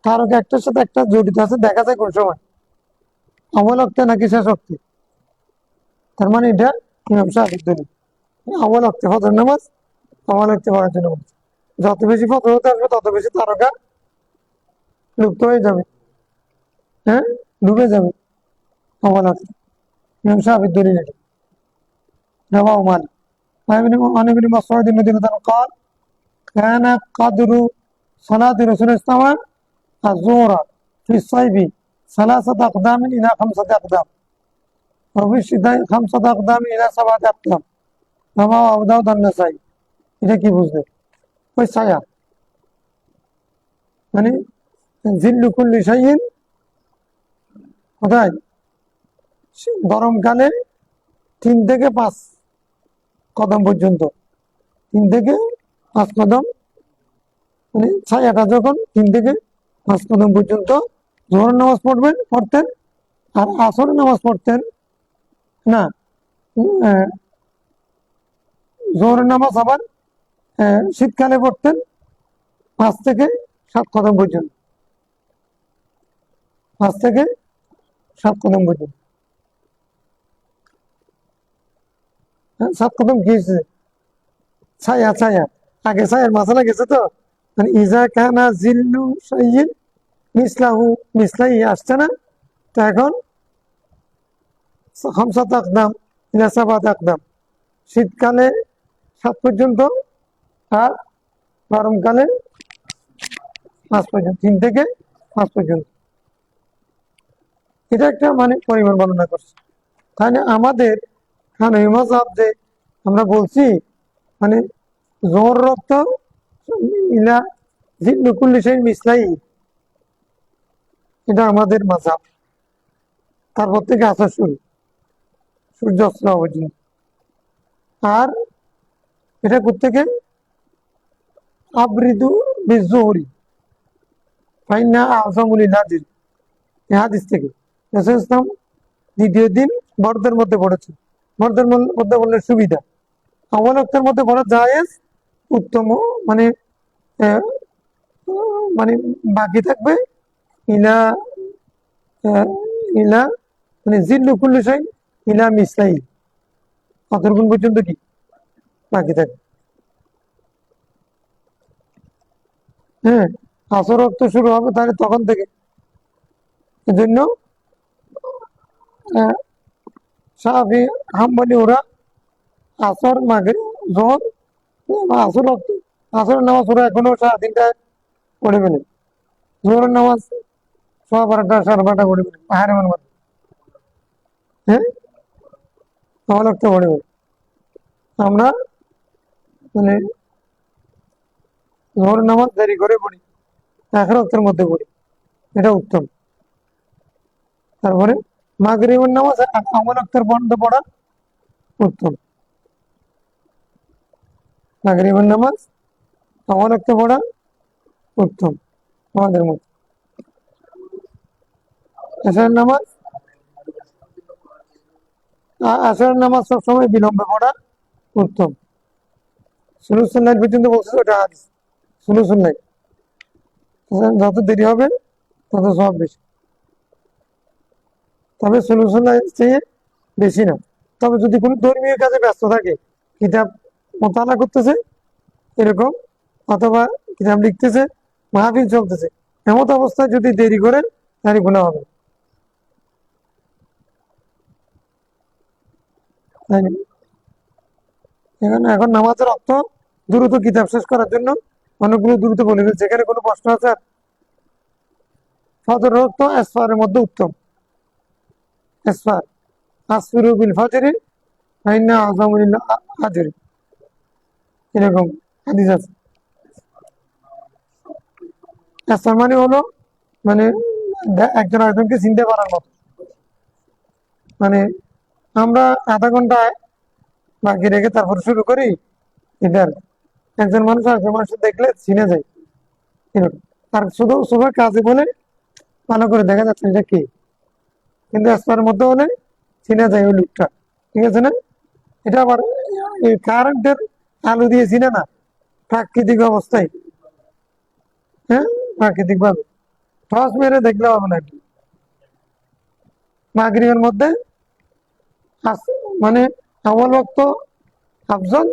তারকা একটার সাথে একটা জড়িত আছে, দেখা যায় কোন সময়? আউয়াল ওয়াক্তে নাকি শেষ ওয়াক্তে? তার মানে এটা ইমাম শাফিঈর দলিল, আউয়াল ওয়াক্তে ফজর নামাজ আউয়াল ওয়াক্তে পড়ার জন্য বলছে। যত বেশি ফজর হতে আসবে তত বেশি তারকা লুপ্ত হয়ে যাবে, হ্যাঁ, ডুবে যাবে আউয়াল ওয়াক্তে। ইমাম শাফিঈর দলিল এটা। رواه مالك عن ابن مسعود رضي الله عنه قال كان قدر صلاة رسول الله صلى الله عليه وسلم الظهر في الصيف 3 أقدام إلى 5 أقدام، وفي الشتاء 5 أقدام إلى 7 أقدام। رواه أبو داود النسائي। এটা কি বুঝলে? ওই ছায়া মানে জিল্লু কুল্লি শাইইন, কোথায়? গরমকালে 3 থেকে 5 কদম পর্যন্ত, 3 থেকে 5 কদম, মানে ছায়াটা যখন 3 থেকে 5 কদম পর্যন্ত জোহরের নামাজ পড়তেন, আর আসরের নামাজ পড়তেন না। জোহরের নামাজ আবার শীতকালে পড়তেন 5 থেকে 7 কদম পর্যন্ত, 5 থেকে 7 কদম পর্যন্ত। 7 কদম গিয়েছে ছায়া, ছায়া আগে ছায়ার মাসালা গেছে তো, মানে ইজা কানা জিল্লু শাইইন মিসলাহু মিসলাই আসছে না, তো এখন 5 আকদাম ইলা 7 আকদাম, শীতকালে 7 পর্যন্ত, আর গরমকালে 5 পর্যন্ত, 3 থেকে 5 পর্যন্ত। এটা একটা মানে পরিমাণ বর্ণনা করছে। তাহলে আমাদের হানাফি মাযহাব যে আমরা বলছি, মানে জোহর রক্ত ইলা জিল্লু কুল্লি শাইইন মিসলাই, এটা আমাদের মাযহাব। তারপর থেকে আসর শুরু, সূর্য অস্ত পর্যন্ত। আর এটা কোত্থেকে? আবরিদু বিজুহরি ফাইন্না আযমুল হাজির। এই হাদিস থেকে রাসূল ইসলাম দ্বিতীয় দিন বড়দের মধ্যে পড়েছে। বড়দের মধ্যে বললে সুবিধা, আউয়াল ওয়াক্তের মধ্যে পড়া জায়েজ, উত্তম, মানে আহ, মানে বাকি থাকবে ইলা আহ, ইলা মানে জিল্লু কুল্লি শাই ইলা মিসলাই, কতক্ষণ পর্যন্ত কি বাকি থাকবে। হ্যাঁ, আসর রক্ত শুরু হবে তাহলে তখন থেকে। এজন্য আহ, সাহাবি হাম্বলি ওরা আসর মাগরিব জোহর আসর রক্ত আসরের নামাজ ওরা এখনো 3:30টায় পড়ে ফেলে। জোহরের নামাজ 12:15 12:30 পড়ে ফেলে পাহাড়ের মধ্যে। হ্যাঁ, আমার রক্ত পড়ে ফেলে। আমরা মানে জোহরের নামাজ দেরি করে পড়ি, এক রক্তের মধ্যে পড়ি, এটা উত্তম। তারপরে মাগরিবের নামাজ আমার রক্তের বন্ধ পড়া উত্তম। মাগরিবের নামাজ আমার রক্ত পড়া উত্তম আমাদের মতো। এশারের নামাজ আসরের নামাজ সবসময় বিলম্বে পড়া উত্তম। সুলুসুন্নাহ পর্যন্ত বলছে ওটা হাদিস, সুলুসুন্নাহ যত দেরি হবে তত সব বেশি, তবে সুলুসুন্নাহ চেয়ে বেশি না। তবে যদি কোনো ধর্মীয় কাজে ব্যস্ত থাকে, কিতাব মোতালা করতেছে এরকম, অথবা কিতাব লিখতেছে, মাহফিল চলতেছে, এমত অবস্থায় যদি দেরি করে তাহলে গুনাহ হবে। তাই না? এখন নামাজের অর্থ দ্রুত কিতাব শেষ করার জন্য অনেকগুলো দ্রুত বলে ফেলছে। এখানে কোনো প্রশ্ন আছে? আর ফজর রক্ত এসফারের মধ্যে উত্তম। এসফার আসফিরু বিল ফজরি ফাইন্না আযামুল আজরি, এরকম হাদিস আছে। এসফার মানে হলো মানে একজন আরেকজনকে চিনতে পারার মতো। মানে আমরা আধা ঘন্টা বাকি রেখে তারপর শুরু করি, এটা আর কি। একজন মানুষ আরেকজন মানুষ দেখলে চিনে যায় এরকম। আর শুধু সবাই কাজে বলে ভালো করে দেখা যাচ্ছে এটা কি, কিন্তু রাস্তার মধ্যে হলে চিনা যায় ওই লোকটা, ঠিক আছে না? এটা আবার এই কারেন্টের আলো দিয়ে চিনে না, প্রাকৃতিক অবস্থায়। হ্যাঁ, প্রাকৃতিক ভাবে টর্চ মেরে দেখলে হবে না। মাগরিবের মধ্যে মানে আউয়াল ওয়াক্ত আফজল,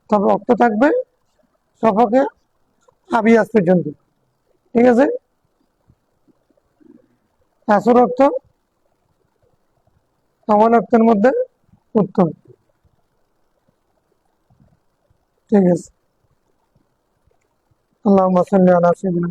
তবে ওয়াক্ত থাকবে সফকে আবিয়াস পর্যন্ত, ঠিক আছে? আসর ওয়াক্ত আউয়াল ওয়াক্তের মধ্যে উত্তম, ঠিক আছে। আল্লাহুম্মা সাল্লি আলা সাইয়্যিদিনা